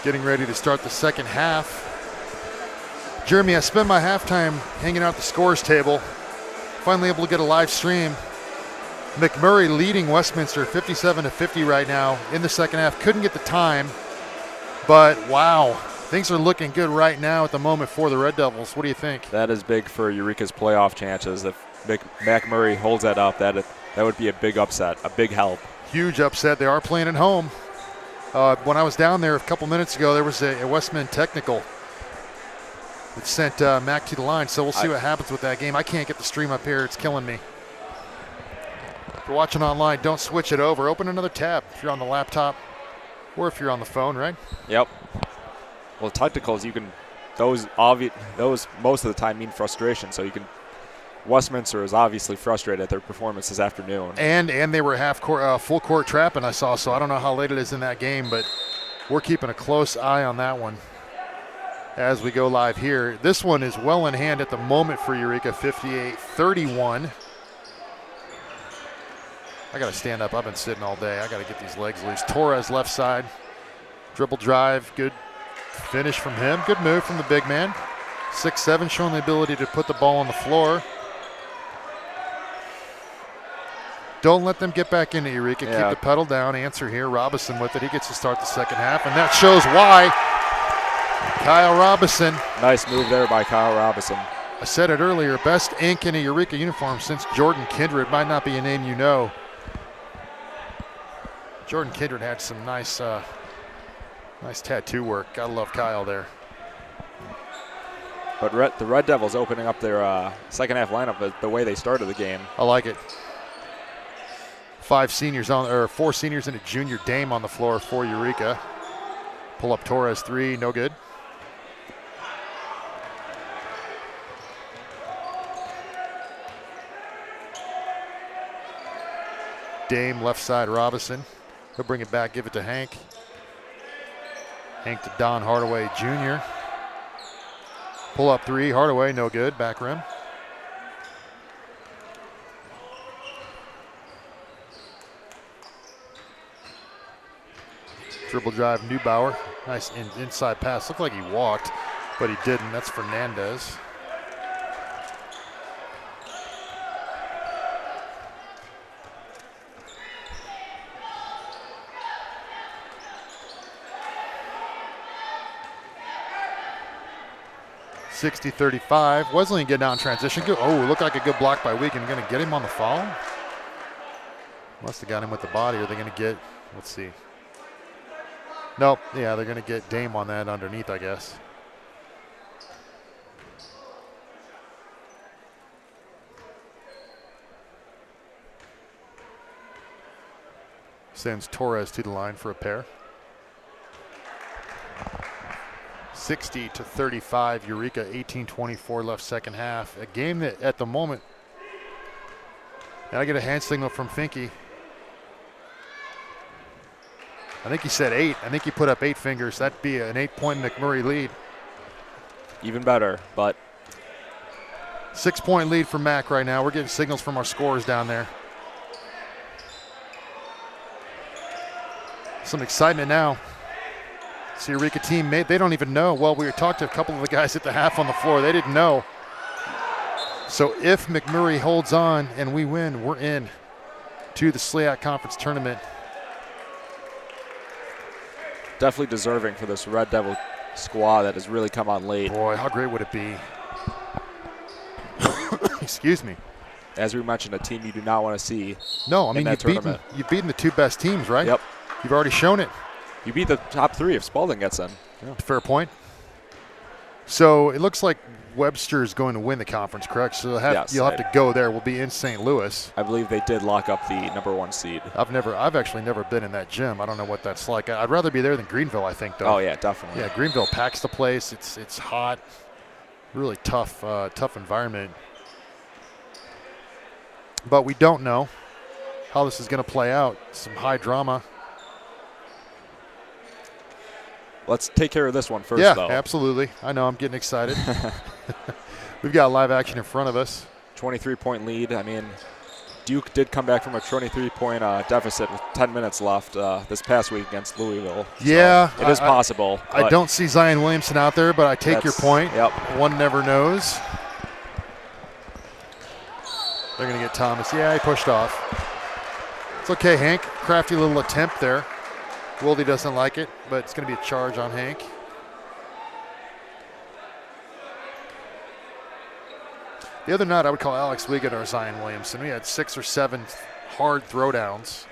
Getting ready to start the second half. Jeremy, I spent my halftime hanging out at the scores table. Finally able to get a live stream. McMurray leading Westminster 57-50 right now in the second half. Couldn't get the time, but wow, things are looking good right now at the moment for the Red Devils. What do you think? That is big for Eureka's playoff chances. If McMurray holds that up, that would be a big upset, a big help. Huge upset. They are playing at home. When I was down there a couple minutes ago, there was a Westman technical that sent Mac to the line, so we'll see what happens with that game. I can't get the stream up here. It's killing me. If you're watching online, don't switch it over. Open another tab if you're on the laptop or if you're on the phone, right? Yep. Well, technicals, those most of the time mean frustration, so you can. Westminster is obviously frustrated at their performance this afternoon. And they were full court trapping, I saw, so I don't know how late it is in that game, but we're keeping a close eye on that one as we go live here. This one is well in hand at the moment for Eureka, 58-31. I got to stand up. I've been sitting all day. I got to get these legs loose. Torres left side. Dribble drive. Good finish from him. Good move from the big man. 6'7", showing the ability to put the ball on the floor. Don't let them get back into Eureka. Yeah. Keep the pedal down. Answer here. Robinson with it. He gets to start the second half, and that shows why. Kyle Robinson. Nice move there by Kyle Robinson. I said it earlier, best ink in a Eureka uniform since Jordan Kindred. Might not be a name you know. Jordan Kindred had some nice tattoo work. Gotta love Kyle there. But the Red Devils opening up their second half lineup the way they started the game. I like it. 4 seniors and a junior. Dame on the floor for Eureka. Pull up Torres 3, no good. Dame left side Robinson. He'll bring it back, give it to Hank. Hank to Don Hardaway Jr. Pull up 3, Hardaway, no good, back rim. Dribble drive, Neubauer. Nice inside pass. Looked like he walked, but he didn't. That's Fernandez. (60-35). Wesleyan getting out in transition. Oh, looked like a good block by Wiegand. Going to get him on the foul? Must have got him with the body. Are they going to get? Let's see. Nope. Yeah, they're going to get Dame on that underneath, I guess. Sends Torres to the line for a pair. 60-35, Eureka, 18-24 left second half. A game that at the moment, and I get a hand signal from Finke. I think he said 8. I think he put up 8 fingers. That'd be an 8-point McMurray lead. Even better, but 6-point lead for Mac right now. We're getting signals from our scorers down there. Some excitement now. It's the Eureka team, they don't even know. Well, we talked to a couple of the guys at the half on the floor. They didn't know. So if McMurray holds on and we win, we're in to the SLIAC Conference Tournament. Definitely deserving for this Red Devil squad that has really come on late. Boy, how great would it be? Excuse me. As we mentioned, a team you do not want to see. No, I mean, you've beaten the 2 best teams, right? Yep. You've already shown it. You beat the top 3 if Spalding gets in. Yeah. Fair point. So it looks like Webster's going to win the conference, correct? So you'll have to go there. We'll be in St. Louis. I believe they did lock up the #1 seed. I've actually never been in that gym. I don't know what that's like. I'd rather be there than Greenville, I think, though. Oh yeah, definitely. Yeah, Greenville packs the place. It's hot, really tough environment. But we don't know how this is going to play out. Some high drama. Let's take care of this one first, though. Yeah, absolutely. I know, I'm getting excited. We've got live action in front of us. 23-point lead. I mean, Duke did come back from a 23-point deficit with 10 minutes left this past week against Louisville. Yeah. So it is possible. I don't see Zion Williamson out there, but I take your point. Yep. One never knows. They're going to get Thomas. Yeah, he pushed off. It's okay, Hank. Crafty little attempt there. Wildy doesn't like it, but it's going to be a charge on Hank. The other night, I would call Alex Wiegand or Zion Williamson. We had 6 or 7 hard throwdowns.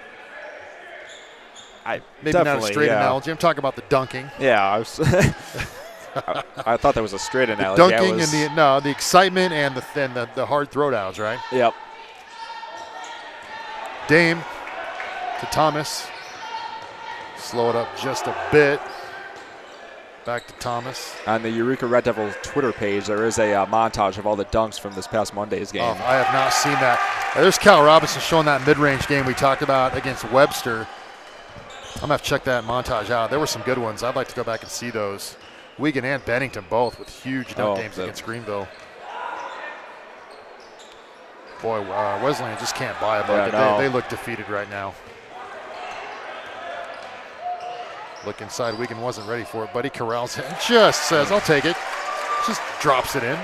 Maybe not a straight analogy. I'm talking about the dunking. Yeah, I thought that was a straight analogy. The dunking and the excitement and the hard throwdowns, right? Yep. Dame to Thomas. Slow it up just a bit. Back to Thomas. On the Eureka Red Devil Twitter page, there is a montage of all the dunks from this past Monday's game. Oh, I have not seen that. There's Cal Robinson showing that mid-range game we talked about against Webster. I'm going to have to check that montage out. There were some good ones. I'd like to go back and see those. Wiegand and Bennington both with huge dunk games against Greenville. Boy, Wesleyan just can't buy a bucket. Yeah, no. They look defeated right now. Look inside. Wiegand wasn't ready for it. Buddy corrals it and just says, I'll take it. Just drops it in.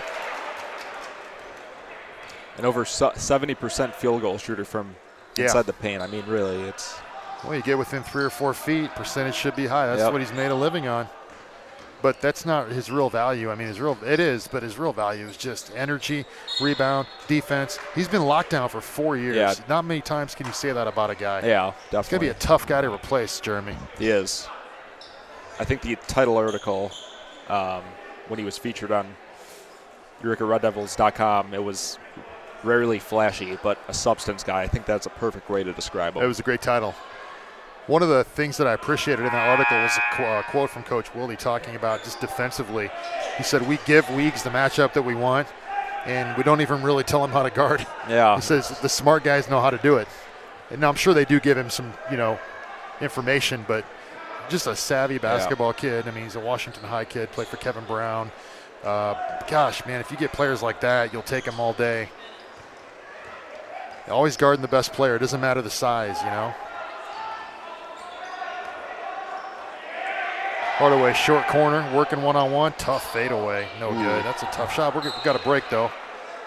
And over 70% field goal shooter from inside the paint. I mean, really, it's... Well, you get within 3 or 4 feet, percentage should be high. That's what he's made a living on. But that's not his real value. I mean, it is, but his real value is just energy, rebound, defense. He's been locked down for 4 years. Yeah. Not many times can you say that about a guy. Yeah, definitely. It's going to be a tough guy to replace, Jeremy. He is. I think the title article, when he was featured on EurekaRedDevils.com, it was rarely flashy, but a substance guy. I think that's a perfect way to describe him. It was a great title. One of the things that I appreciated in that article was a quote from Coach Wildy talking about just defensively. He said, we give Weeks the matchup that we want, and we don't even really tell him how to guard. Yeah. He says the smart guys know how to do it. And now I'm sure they do give him some, information, but just a savvy basketball kid. I mean, he's a Washington High kid, played for Kevin Brown. Gosh, man, if you get players like that, you'll take them all day. Always guarding the best player. It doesn't matter the size, Hardaway, short corner, working one-on-one, tough fadeaway, no good. That's a tough shot. We've got a break, though.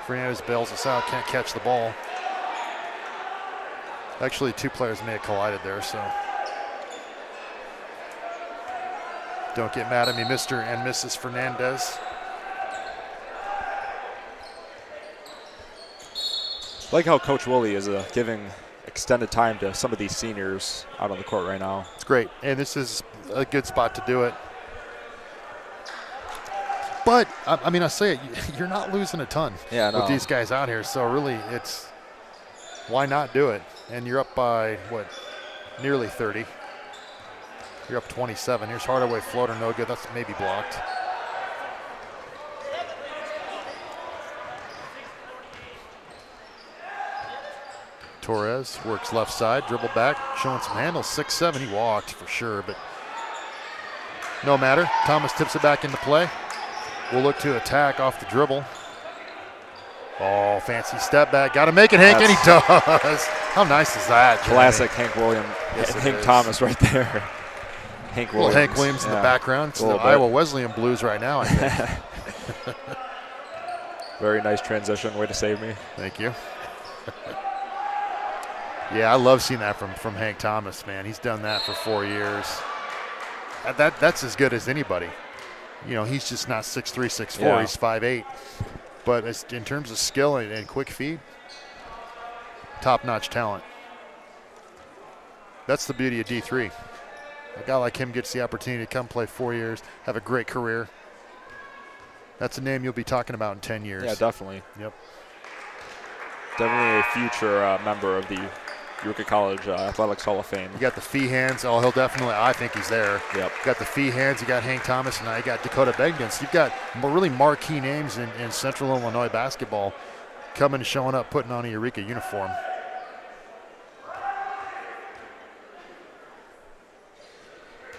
Fernandez bails us out, can't catch the ball. Actually, 2 players may have collided there, so. Don't get mad at me, Mr. and Mrs. Fernandez. I like how Coach Wildy is giving extended time to some of these seniors out on the court right now. It's great, and this is a good spot to do it. But, I mean, I say it, you're not losing a ton with these guys out here, so really it's why not do it? And you're up by, nearly 30. You're up 27. Here's Hardaway floater, no good. That's maybe blocked. Torres works left side, dribble back, showing some handles, 6'7". He walked for sure, but no matter. Thomas tips it back into play. We'll look to attack off the dribble. Oh, fancy step back. Got to make it, Hank, and he does. How nice is that, Jeremy? Classic Hank Williams. Yes, Hank Thomas right there. Hank Williams. Well, Hank Williams in the background. It's the Iowa Wesleyan Blues right now, I think. Very nice transition. Way to save me. Thank you. Yeah, I love seeing that from Hank Thomas, man. He's done that for 4 years. That's as good as anybody. He's just not 6'3", 6'4". Yeah. He's 5'8". But in terms of skill and quick feet, top-notch talent. That's the beauty of D3. A guy like him gets the opportunity to come play 4 years, have a great career. That's a name you'll be talking about in 10 years. Yeah, definitely. Yep. Definitely a future member of the Eureka College Athletics Hall of Fame. You got the fee hands. Oh, he'll definitely. I think he's there. Yep. You got the fee hands. You got Hank Thomas, and now you got Dakota Begdens. You've got really marquee names in Central Illinois basketball coming, showing up, putting on a Eureka uniform.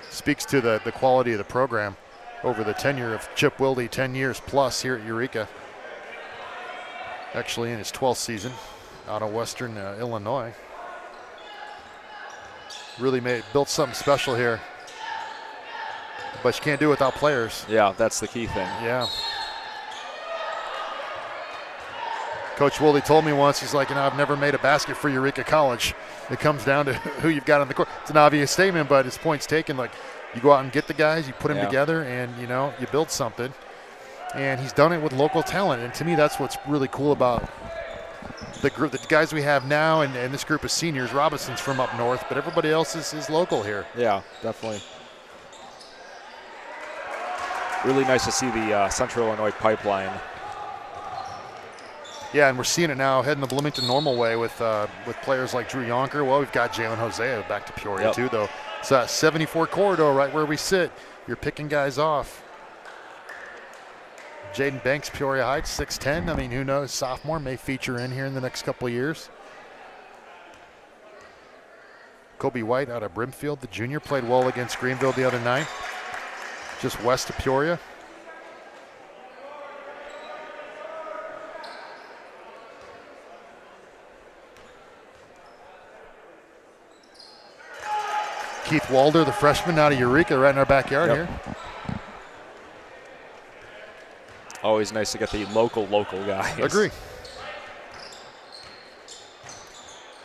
Speaks to the quality of the program over the tenure of Chip Wildy, 10 years plus here at Eureka. Actually in his 12th season. out of Western Illinois. Really built something special here. But you can't do it without players. Yeah, that's the key thing. Yeah. Coach Woolley told me once, he's like, I've never made a basket for Eureka College. It comes down to who you've got on the court. It's an obvious statement, but his point's taken. Like, you go out and get the guys, you put them together, and, you build something. And he's done it with local talent. And to me, that's what's really cool about the group, the guys we have now, and this group of seniors. Robinson's from up north, but everybody else is local here. Yeah, definitely. Really nice to see the Central Illinois pipeline. Yeah, and we're seeing it now heading the Bloomington normal way with players like Drew Yonker. Well, we've got Jalen Hosea back to Peoria too, though. It's that 74 corridor right where we sit. You're picking guys off. Jaden Banks, Peoria Heights, 6'10". I mean, who knows? Sophomore may feature in here in the next couple of years. Kobe White out of Brimfield, the junior, played well against Greenville the other night. Just west of Peoria. Keith Walder, the freshman out of Eureka, right in our backyard here. Always nice to get the local guys. Agree.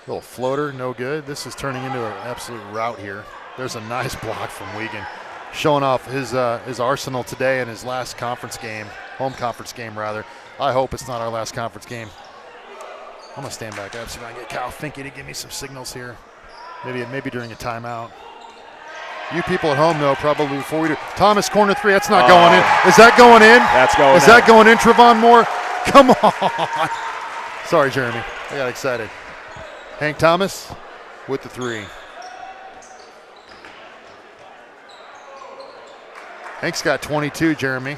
Little floater, no good. This is turning into an absolute rout here. There's a nice block from Wiegand, showing off his arsenal today in his last conference game, home conference game rather. I hope it's not our last conference game. I'm gonna stand back up, see if I can get Kyle Finke to give me some signals here. Maybe during a timeout. You people at home know probably before we do. Thomas, corner three, that's not going in. Is that going in? That's going in. Is that going in, Trevon Moore? Come on. Sorry, Jeremy. I got excited. Hank Thomas with the three. Hank's got 22, Jeremy.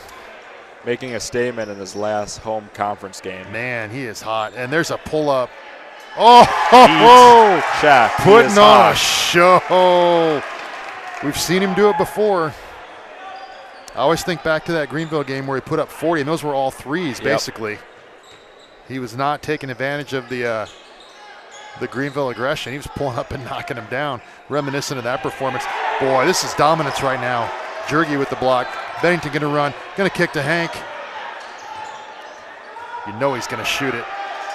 Making a statement in his last home conference game. Man, he is hot. And there's a pull-up. Oh, Shaq, putting on a show. We've seen him do it before. I always think back to that Greenville game where he put up 40, and those were all threes, basically. He was not taking advantage of the Greenville aggression. He was pulling up and knocking him down, reminiscent of that performance. Boy, this is dominance right now. Jergy with the block. Bennington going to run, going to kick to Hank. You know he's going to shoot it.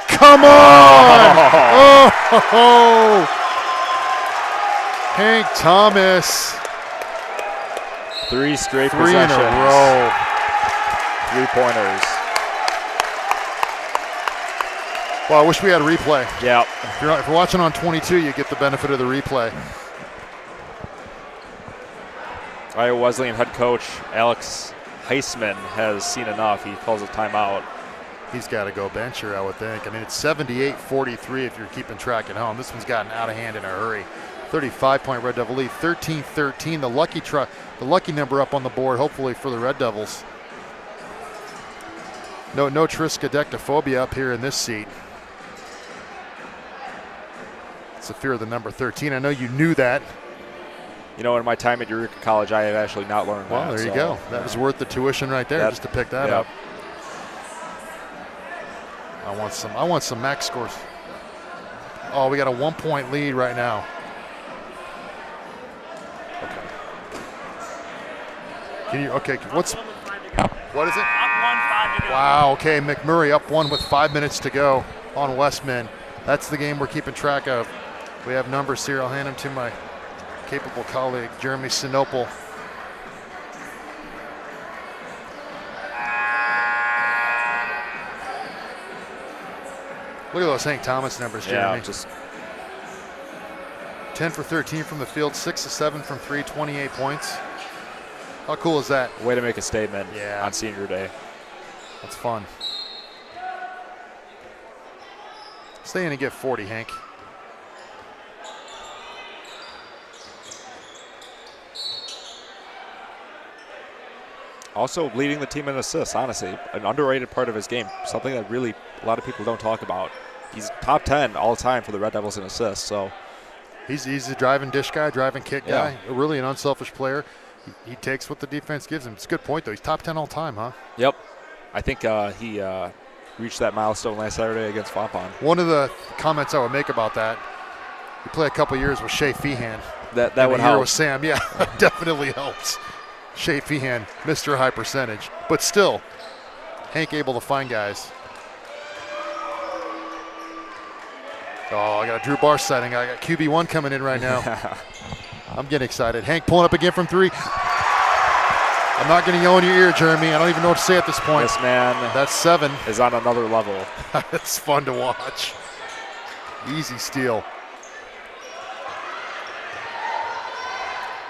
Come on! Oh! Hank Thomas. 3 straight Three in possessions. a row. 3-pointers. Well, I wish we had a replay. Yeah. If you're watching on 22, you get the benefit of the replay. Iowa Wesleyan head coach Alex Heisman has seen enough. He calls a timeout. He's got to go bench here, I would think. I mean, it's 78-43 if you're keeping track at home. This one's gotten out of hand in a hurry. 35-point Red Devil lead, 13-13. The lucky number up on the board, hopefully for the Red Devils. No triskaidectophobia up here in this seat. It's the fear of the number 13. I know you knew that. You know, in my time at Eureka College, I have actually not learned that. Well, there you go. That was worth the tuition right there, just to pick that up. I want some max scores. Oh, we got a 1-point lead right now. Okay. What is it? Up 1, 5 to go. Wow, okay, McMurray up 1 with 5 minutes to go on Westman. That's the game we're keeping track of. We have numbers here. I'll hand them to my capable colleague, Jeremy Sinople. Look at those Hank Thomas numbers, Jeremy. Yeah, just 10 for 13 from the field, 6 of 7 from 3, 28 points. How cool is that? way to make a statement on senior day. That's fun. Stay in and get 40, Hank. Also leading the team in assists, honestly, an underrated part of his game, something that really a lot of people don't talk about. He's top 10 all time for the Red Devils in assists. So he's a driving dish guy, driving kick guy, really an unselfish player. He takes what the defense gives him. It's a good point, though. He's top 10 all time, huh? Yep. I think he reached that milestone last Saturday against Fompon. One of the comments I would make about that, you play a couple years with Shea Feehan. That would help. With Sam, yeah, definitely helps. Shea Feehan, Mr. High Percentage. But still, Hank able to find guys. Oh, I got a Drew Bar sighting. I got QB1 coming in right now. I'm getting excited. Hank pulling up again from 3. I'm not going to yell in your ear, Jeremy. I don't even know what to say at this point. This man That's 7. is on another level. It's fun to watch. Easy steal.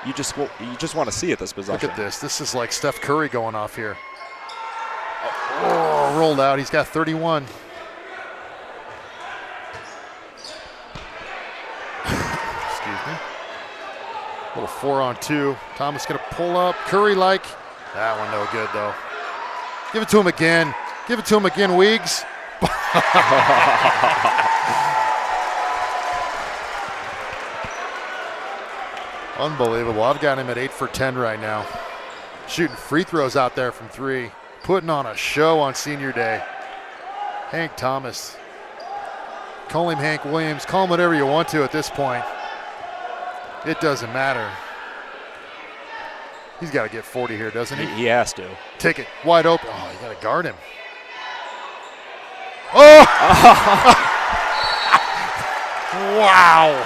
You just want to see it, this possession. Look at this. This is like Steph Curry going off here. Oh, rolled out. He's got 31. Excuse me. Little 4-on-2. Thomas going to pull up. Curry like. That one no good, though. Give it to him again. Give it to him again, Weeks. Unbelievable. I've got him at 8 for 10 right now. Shooting free throws out there from 3. Putting on a show on senior day. Hank Thomas. Call him Hank Williams. Call him whatever you want to at this point. It doesn't matter. He's got to get 40 here, doesn't he? He has to. Take it wide open. Oh, you got to guard him. Oh! Wow.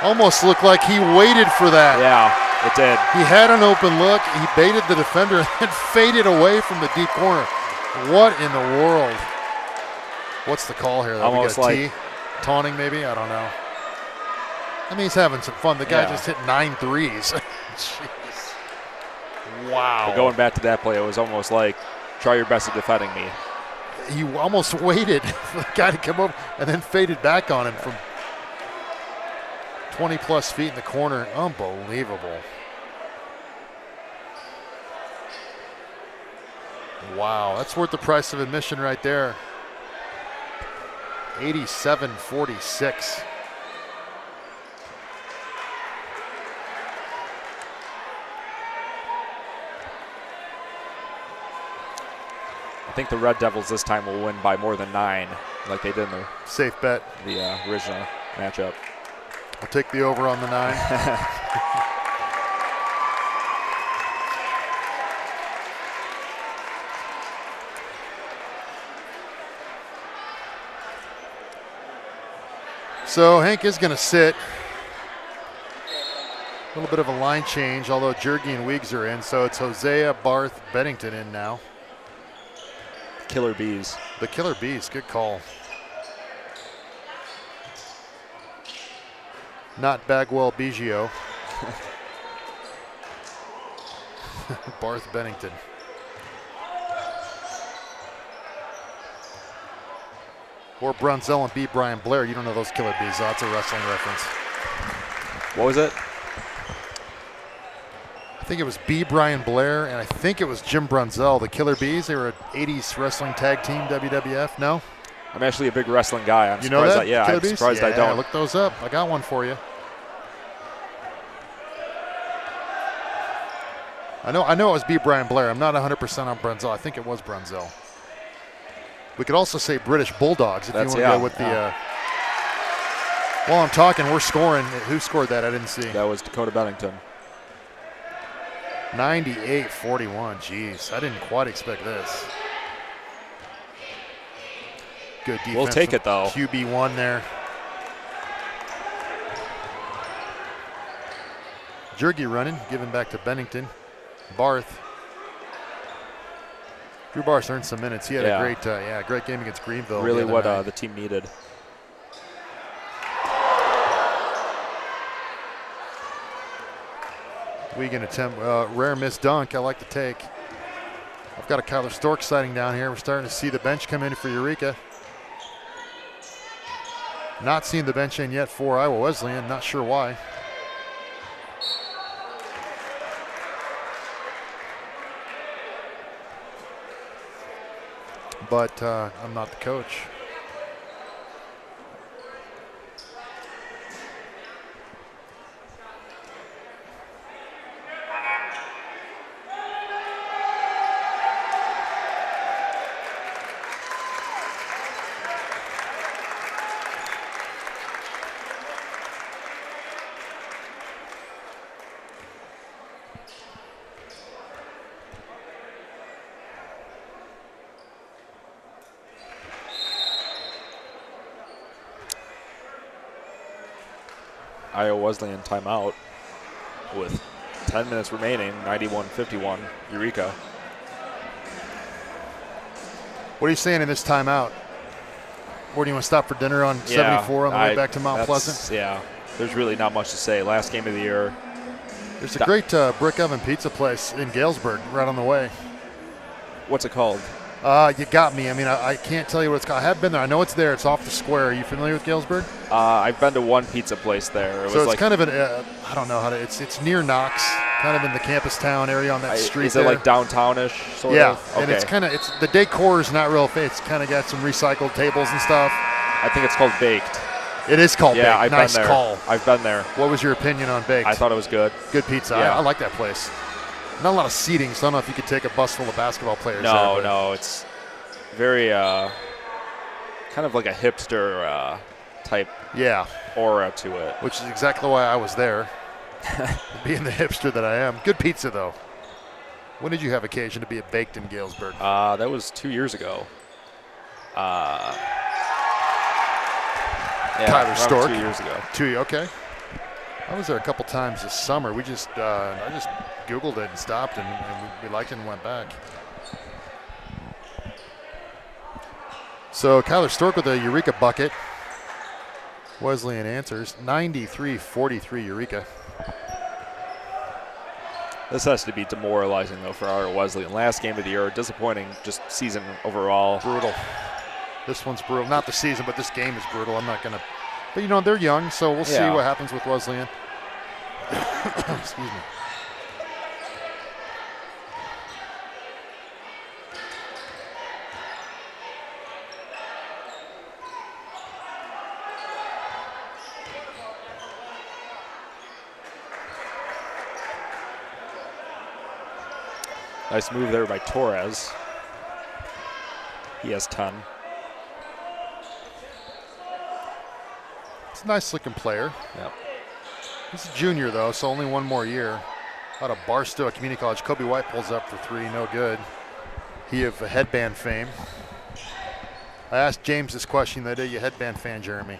Almost looked like he waited for that. Yeah, it did. He had an open look. He baited the defender and then faded away from the deep corner. What in the world? What's the call here? Almost like T? Taunting maybe? I don't know. I mean, he's having some fun. The guy just hit 9 threes. Jeez. Wow. But going back to that play, it was almost like, try your best at defending me. He almost waited for the guy to come up and then faded back on him from 20-plus feet in the corner. Unbelievable. Wow, that's worth the price of admission right there. 87-46. I think the Red Devils this time will win by more than 9, like they did in the safe bet. The original matchup. I'll take the over on the 9. So Hank is going to sit. A little bit of a line change, although Jergy and Weeks are in. So it's Hosea, Barth, Bennington in now. Killer Bees. The Killer Bees, good call. Not Bagwell Biggio. Barth Bennington. Or Brunzell and B. Brian Blair. You don't know those Killer Bees. That's a wrestling reference. What was it? I think it was B. Brian Blair, and I think it was Jim Brunzell. The Killer Bees, they were an 80s wrestling tag team, WWF. No? I'm actually a big wrestling guy. I'm you know surprised that? Yeah, Killer I'm Bees? surprised I don't. Look those up. I got one for you. I know it was B. Brian Blair. I'm not 100% on Brunzell. I think it was Brunzell. We could also say British Bulldogs if you want to go with the. While I'm talking, we're scoring. Who scored that? I didn't see. That was Dakota Bennington. 98-41. Jeez, I didn't quite expect this. Good defense. We'll take it though. QB1 there. Jergy running, giving back to Bennington. Barth. Drew Barth earned some minutes. He had a great game against Greenville. Really what the team needed. Wiegand attempt, rare miss dunk. I like to take. I've got a Kyler Stork sighting down here. We're starting to see the bench come in for Eureka. Not seeing the bench in yet for Iowa Wesleyan. Not sure why. But I'm not the coach. Iowa Wesleyan timeout with 10 minutes remaining, 91-51, Eureka. What are you saying in this timeout? Where do you want to stop for dinner on 74 on the way back to Mount Pleasant? Yeah, there's really not much to say. Last game of the year. There's a great brick oven pizza place in Galesburg right on the way. What's it called? You got me. I mean, I can't tell you what it's called. I have been there. I know it's there. It's off the square. Are you familiar with Galesburg? I've been to one pizza place there. So it's like kind of I don't know how to. It's near Knox, kind of in the campus town area on that street. Is it like downtownish sort of? Yeah, okay. And it's the decor is not real. It's kind of got some recycled tables and stuff. I think it's called Baked. It is called Baked. I've nice been there. call. I've been there. What was your opinion on Baked? I thought it was good. Good pizza. Yeah. I like that place. Not a lot of seating, so I don't know if you could take a bus full of basketball players. No, it's very kind of like a hipster type aura to it. Which is exactly why I was there, being the hipster that I am. Good pizza, though. When did you have occasion to be at Baked in Galesburg? That was 2 years ago. Tyler Stork. 2 years ago. Okay. I was there a couple times this summer. I just Googled it and stopped, and we liked it and went back. So Kyler Stork with a Eureka bucket. Wesleyan answers 93-43 Eureka. This has to be demoralizing, though, for our Wesleyan. Last game of the year, disappointing just season overall. Brutal. This one's brutal. Not the season, but this game is brutal. I'm not going to. But, they're young, so we'll see what happens with Wesleyan. Excuse me. Nice move there by Torres. He has 10. It's a nice-looking player. Yep. He's a junior, though, so only one more year. Out of Barstow at Community College. Kobe White pulls up for three, no good. He of headband fame. I asked James this question the other day. You a headband fan, Jeremy?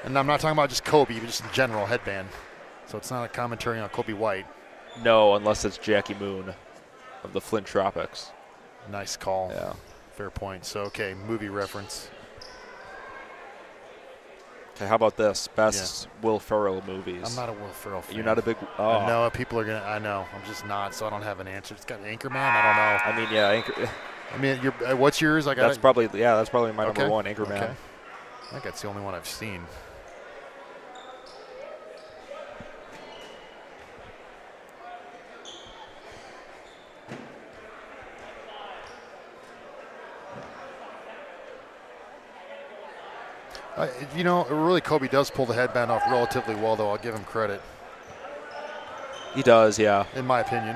And I'm not talking about just Kobe, but just in general, headband. So it's not a commentary on Kobe White. No, unless it's Jackie Moon of the Flint Tropics. Nice call. Yeah. Fair point. So, okay, movie reference. Okay, how about this? Best Will Ferrell movies. I'm not a Will Ferrell fan. You're not a big. I know people are gonna. I know. I'm just not. So I don't have an answer. It's got Anchorman. I don't know. I mean, yeah. I mean, what's yours? That's probably my number one. Anchorman. Okay. I think that's the only one I've seen. Really, Kobe does pull the headband off relatively well, though. I'll give him credit. He does, yeah. In my opinion.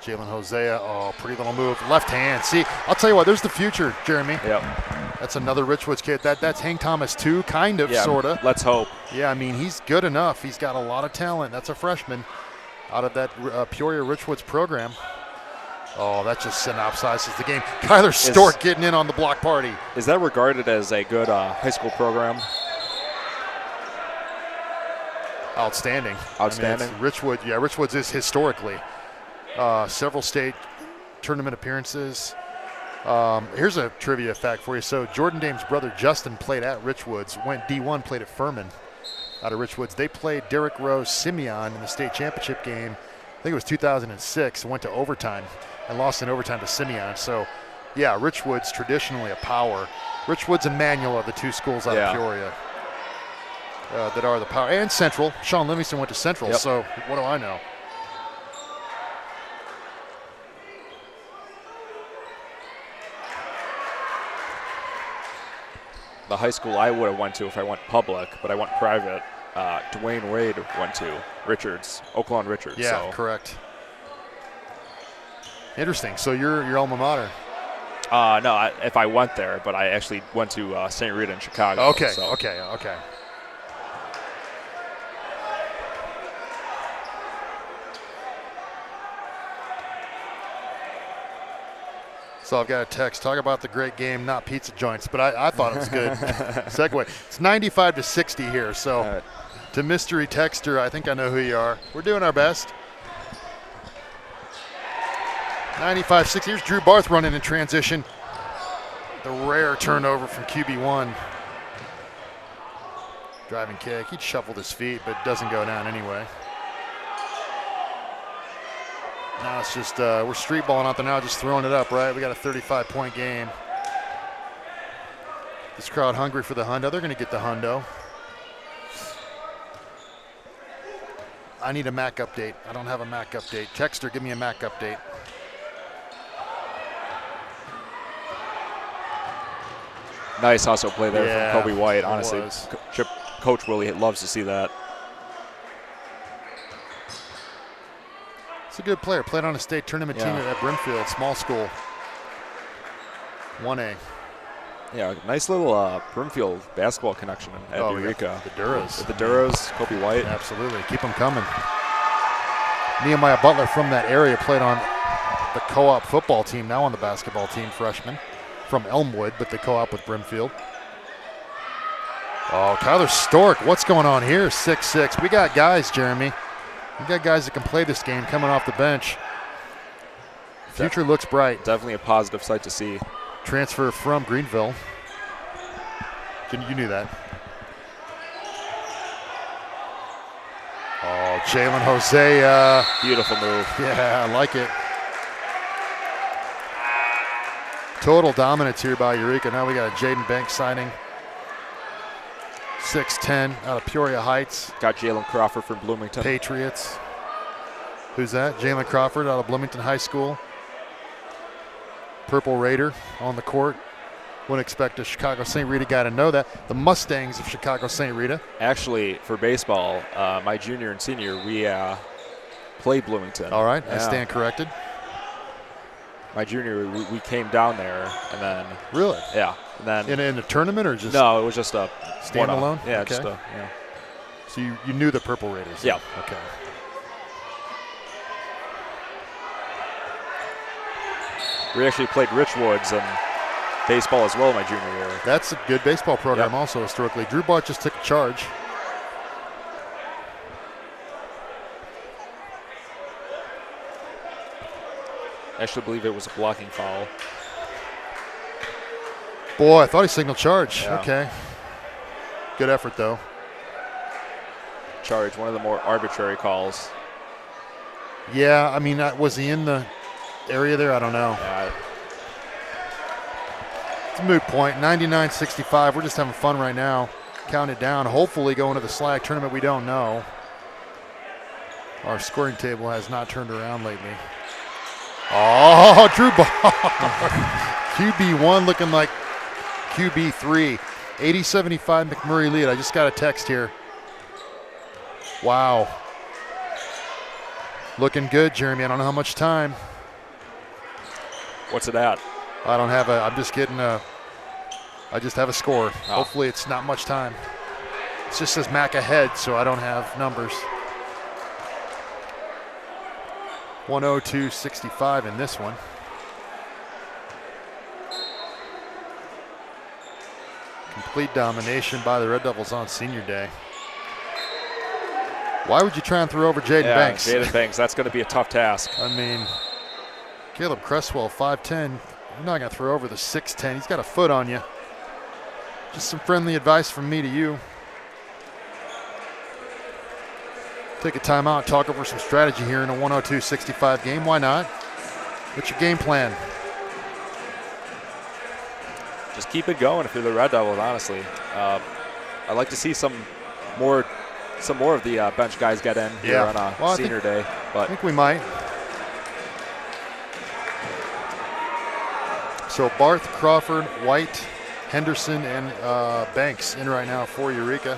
Jalen Hosea, pretty little move. Left hand. See, I'll tell you what, there's the future, Jeremy. Yep. That's another Richwoods kid. That's Hank Thomas, too, kind of, sort of. Let's hope. Yeah, I mean, he's good enough. He's got a lot of talent. That's a freshman out of that Peoria Richwoods program. Oh, that just synopsizes the game. Kyler Stork getting in on the block party. Is that regarded as a good high school program? Outstanding. Outstanding. I mean, Richwoods is historically several state tournament appearances. Here's a trivia fact for you. So Jordan Dame's brother Justin played at Richwoods, went D1, played at Furman out of Richwoods. They played Derrick Rose Simeon in the state championship game. I think it was 2006, went to overtime and lost in overtime to Simeon. So, yeah, Richwoods traditionally a power. Richwoods and Manual are the two schools out of Peoria that are the power. And Central. Sean Livingston went to Central, so what do I know? The high school I would have went to if I went public, but I went private. Dwayne Wade went to Richards, Oaklawn Richards. Yeah, correct. Interesting. So your alma mater? No, if I went there, but I actually went to St. Rita in Chicago. Okay, so. okay. So I've got a text. Talk about the great game, not pizza joints, but I thought it was good. Segue. It's 95-60 here. So right. To mystery texter, I think I know who you are. We're doing our best. 95-60. Here's Drew Barth running in transition. The rare turnover from QB1. Driving kick. He'd shuffled his feet, but doesn't go down anyway. Now it's just, we're street balling out there now, just throwing it up, right? We got a 35-point game. This crowd hungry for the hundo. They're going to get the hundo. I need a MAC update. I don't have a MAC update. Texter, give me a MAC update. Nice hustle play there from Kobe White. it Honestly, was. Coach Willie loves to see that. It's a good player. Played on a state tournament team at Brimfield, small school. 1A. Yeah, nice little Brimfield basketball connection at Eureka. The Duras. With the Duras, Kobe White. Absolutely. Keep them coming. Nehemiah Butler from that area played on the co-op football team, now on the basketball team, freshman from Elmwood, but the co-op with Brimfield. Oh, Kyler Stork, what's going on here? 6'6". We got guys, Jeremy. We got guys that can play this game coming off the bench. Future looks bright. Definitely a positive sight to see. Transfer from Greenville. You knew that. Oh, Jalen Jose. Beautiful move. Yeah, I like it. Total dominance here by Eureka. Now we got a Jaden Banks signing. 6'10", out of Peoria Heights. Got Jalen Crawford from Bloomington. Patriots. Who's that? Jalen Crawford out of Bloomington High School. Purple Raider on the court. Wouldn't expect a Chicago St. Rita guy to know that. The Mustangs of Chicago St. Rita. Actually, for baseball, my junior and senior, we played Bloomington. All right, I stand corrected. My junior, we came down there, and then really, yeah, and then in a tournament or just no, it was just a standalone. Yeah, okay. just a So you knew the Purple Raiders. Yeah. Okay. We actually played Richwoods and baseball as well my junior year. That's a good baseball program also historically. Drew Bart just took charge. I actually believe it was a blocking foul. Boy, I thought he signaled charge. Yeah. Okay. Good effort, though. Charge, one of the more arbitrary calls. Yeah, I mean, was he in the area there? I don't know. Yeah. It's a moot point. 99-65. We're just having fun right now. Count it down. Hopefully going to the SLAG tournament. We don't know. Our scoring table has not turned around lately. Oh, Drew Bart. QB1 looking like QB3. 80-75 McMurray lead. I just got a text here. Wow. Looking good, Jeremy. I don't know how much time. What's it at? I don't have a, I'm just getting a, I just have a score. Oh. Hopefully it's not much time. It just says Mac ahead, so I don't have numbers. 102-65 in this one. Complete domination by the Red Devils on senior day. Why would you try and throw over Jaden Banks? Jaden Banks, that's going to be a tough task. I mean, Caleb Cresswell, 5'10". You're not going to throw over the 6'10". He's got a foot on you. Just some friendly advice from me to you. Take a timeout, talk over some strategy here in a 102-65 game. Why not? What's your game plan? Just keep it going if you're the Red Devils, honestly. I'd like to see some more of the bench guys get in here on a senior day. But I think we might. So Barth, Crawford, White, Henderson, and Banks in right now for Eureka.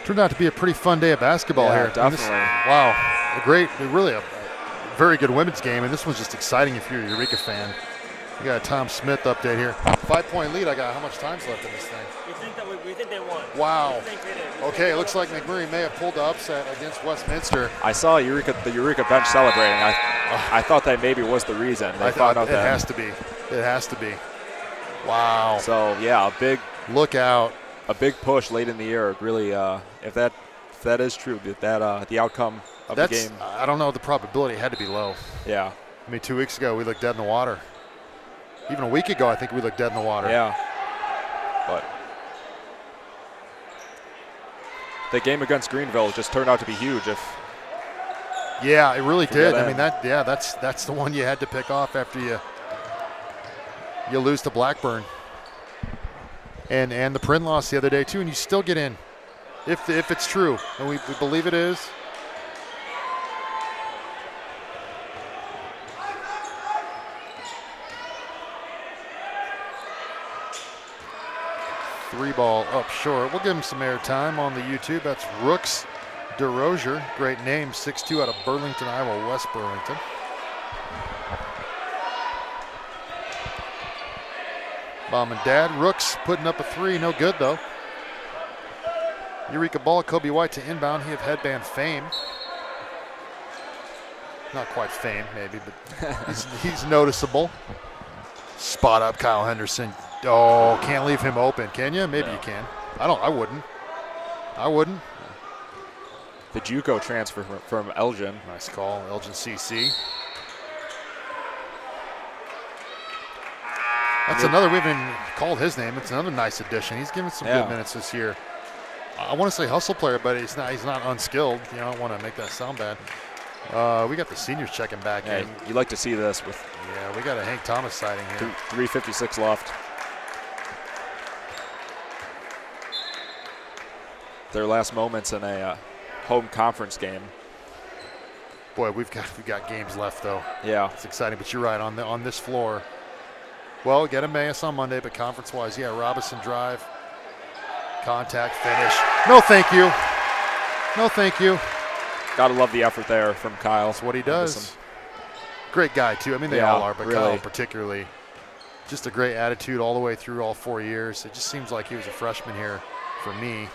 Turned out to be a pretty fun day of basketball here. Definitely. Wow, really a very good women's game, and this one's just exciting if you're a Eureka fan. We got a Tom Smith update here. 5-point lead. I got how much time's left in this thing? We think they won. Wow. Okay, it looks like McMurray may have pulled the upset against Westminster. I saw the Eureka bench celebrating. I thought that maybe was the reason. They found out it has to be. It has to be. Wow. So yeah, look out. A big push late in the year. Really, if that is true, that the outcome of the game. I don't know. The probability had to be low. Yeah. I mean, 2 weeks ago we looked dead in the water. Even a week ago, I think we looked dead in the water. Yeah. But the game against Greenville just turned out to be huge. Yeah, it really did. I mean, that's the one you had to pick off after you lose to Blackburn. And the Print loss the other day too, and you still get in, if it's true, and we believe it is. Three ball up short. We'll give him some air time on the YouTube. That's Rooks DeRozier, great name, 6'2", out of Burlington, Iowa, West Burlington. Mom and Dad. Rooks putting up a three, no good though. Eureka ball, Kobe White to inbound. He of headband fame. Not quite fame, maybe, but he's noticeable. Spot up, Kyle Henderson. Oh, can't leave him open, can you? Maybe you can. I wouldn't. The JUCO transfer from Elgin. Nice call, Elgin CC. That's another, we haven't even called his name. It's another nice addition. He's given some good minutes this year. I want to say hustle player, but he's not unskilled. You know, I don't want to make that sound bad. We got the seniors checking back in. You like to see this with. Yeah, we got a Hank Thomas sighting here. 3:56 left. Their last moments in a home conference game. Boy, we've got games left though. Yeah, it's exciting. But you're right, on this floor. Well, get Emmaus on Monday, but conference-wise, yeah, Robinson drive, contact, finish. No, thank you. No, thank you. Gotta love the effort there from Kyle. That's what he does. Great guy too. I mean, they all are, but really. Kyle particularly. Just a great attitude all the way through all 4 years. It just seems like he was a freshman here for me.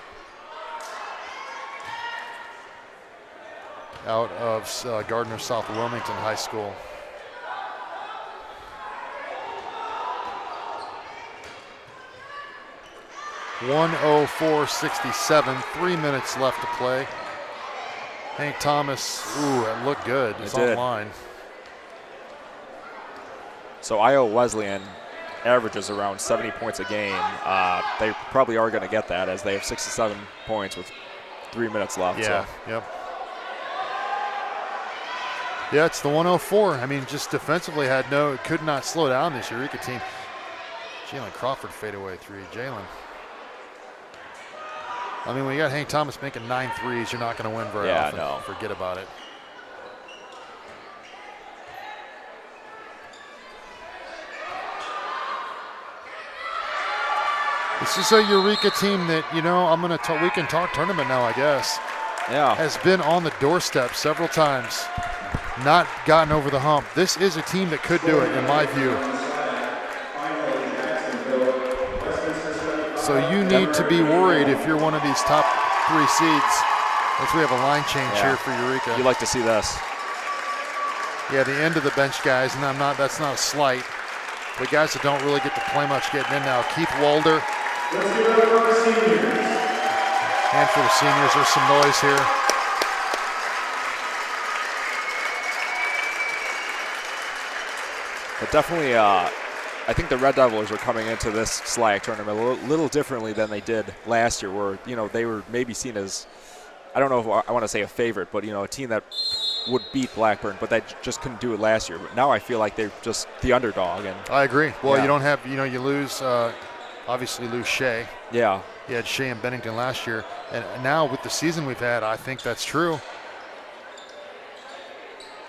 Out of Gardner South Wilmington High School. .104.67, 3 minutes left to play. Hank Thomas, it looked good. It's online. So Iowa Wesleyan averages around 70 points a game. They probably are going to get that as they have 67 points with 3 minutes left. Yeah, yep. Yeah, it's the 104. I mean, just defensively could not slow down this Eureka team. Jalen Crawford fadeaway three. Jalen. I mean, when you got Hank Thomas making 9 threes, you're not going to win very often. No. Forget about it. This is a Eureka team that, we can talk tournament now, I guess. Yeah. Has been on the doorstep several times, not gotten over the hump. This is a team that could do it, in my view. So you need to be worried if you're one of these top 3 seeds. As we have a line change here for Eureka. You like to see this. Yeah, the end of the bench guys, and that's not a slight. The guys that don't really get to play much getting in now. Keith Walder. And for the seniors, there's some noise here. But definitely, I think the Red Devils are coming into this SLAC tournament a little differently than they did last year, where they were maybe seen as, I don't know if I want to say a favorite, but a team that would beat Blackburn, but they just couldn't do it last year. But now I feel like they're just the underdog. And I agree. Well, you don't have, you lose, obviously lose Shea. Yeah. You had Shea and Bennington last year, and now with the season we've had, I think that's true.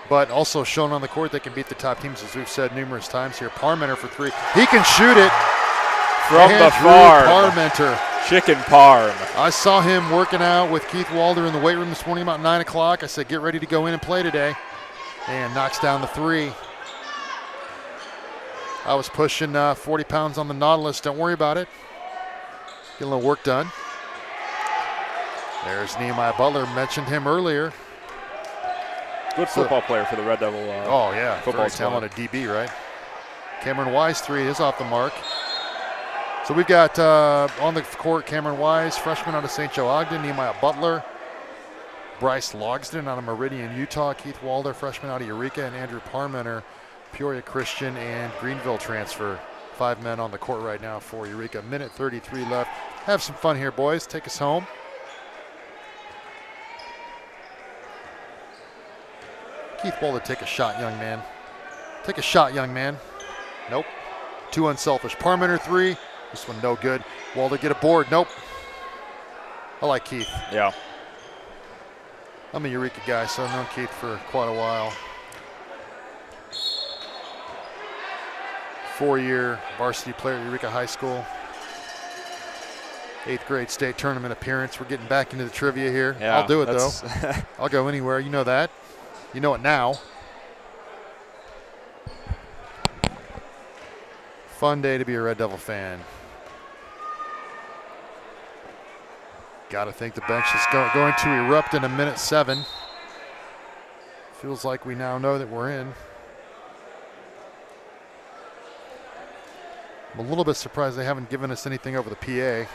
But also shown on the court they can beat the top teams, as we've said numerous times here. Parmenter for 3. He can shoot it. From the farm. Parmenter. Chicken parm. I saw him working out with Keith Walder in the weight room this morning about 9 o'clock. I said, get ready to go in and play today. And knocks down the 3. I was pushing 40 pounds on the Nautilus. Don't worry about it. Get a little work done. There's Nehemiah Butler. Mentioned him earlier. Good football player for the Red Devil. Oh, yeah. Football Very talented DB, right? Cameron Wise, 3 is off the mark. So we've got on the court Cameron Wise, freshman out of St. Joe Ogden, Nehemiah Butler, Bryce Logsdon out of Meridian, Utah, Keith Walder, freshman out of Eureka, and Andrew Parmenter, Peoria Christian and Greenville transfer. 5 men on the court right now for Eureka. Minute 33 left. Have some fun here, boys. Take us home. Keith Walder, take a shot, young man. Take a shot, young man. Nope. Too unselfish. Parmenter 3. This one no good. Walder get a board. Nope. I like Keith. Yeah. I'm a Eureka guy, so I've known Keith for quite a while. 4-year varsity player at Eureka High School. 8th grade state tournament appearance. We're getting back into the trivia here. Yeah, I'll do it, though. I'll go anywhere. You know that. You know it now. Fun day to be a Red Devil fan. Got to think the bench is going to erupt in a minute 7. Feels like we now know that we're in. I'm a little bit surprised they haven't given us anything over the PA.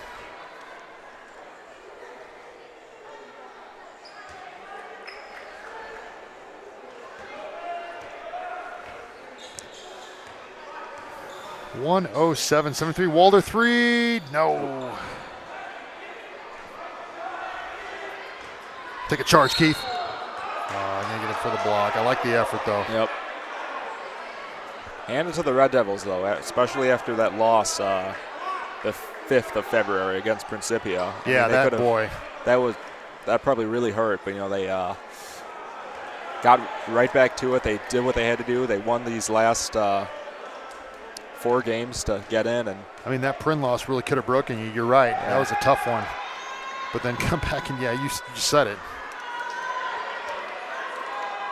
.107.73. Walder 3. No. Take a charge, Keith. Negative for the block. I like the effort, though. Yep. Hand it to the Red Devils, though, especially after that loss the 5th of February against Principia. Yeah, that boy. That probably really hurt, but, they got right back to it. They did what they had to do. They won these last 4 games to get in. And I mean, that Prin loss really could have broken you. You're right. Yeah. That was a tough one. But then come back and, you said it.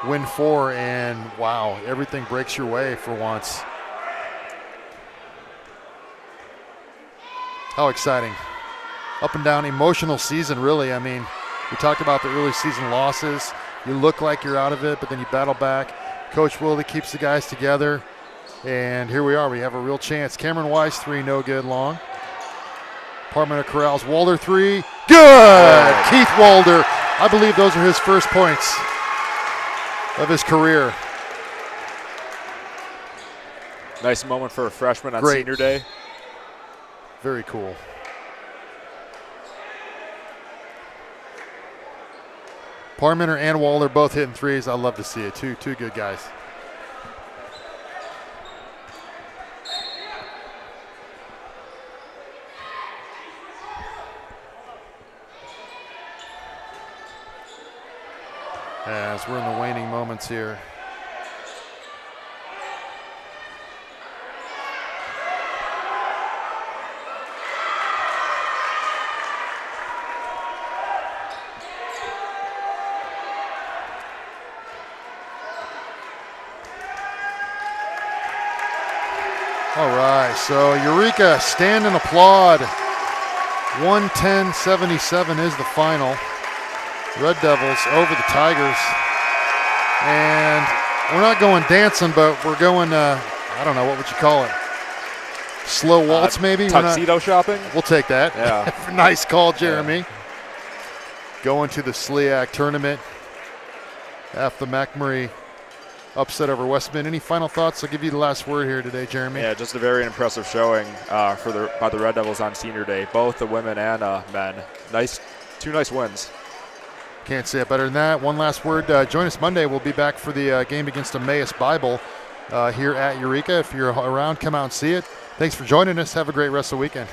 Win 4, and wow, everything breaks your way for once. How exciting. Up and down, emotional season, really. I mean, we talked about the early season losses. You look like you're out of it, but then you battle back. Coach Willie keeps the guys together, and here we are. We have a real chance. Cameron Wise, 3, no good, long. Parmenter corrals. Walder 3, good! Keith Walder. I believe those are his first points of his career. Nice moment for a freshman on Great. senior day. Very cool. Parmenter and Walder both hitting 3s. I love to see it. Two good guys. As we're in the waning moments here. All right, so Eureka, stand and applaud. 110-77 is the final. Red Devils over the Tigers. And we're not going dancing, but we're going, I don't know, what would you call it? Slow waltz, maybe? Tuxedo shopping? We'll take that. Yeah. Nice call, Jeremy. Yeah. Going to the SLIAC tournament after the McMurray upset over Westman. Any final thoughts? I'll give you the last word here today, Jeremy. Yeah, just a very impressive showing by the Red Devils on senior day, both the women and men. Two nice wins. Can't say it better than that. One last word. Join us Monday. We'll be back for the game against Emmaus Bible here at Eureka. If you're around, come out and see it. Thanks for joining us. Have a great rest of the weekend.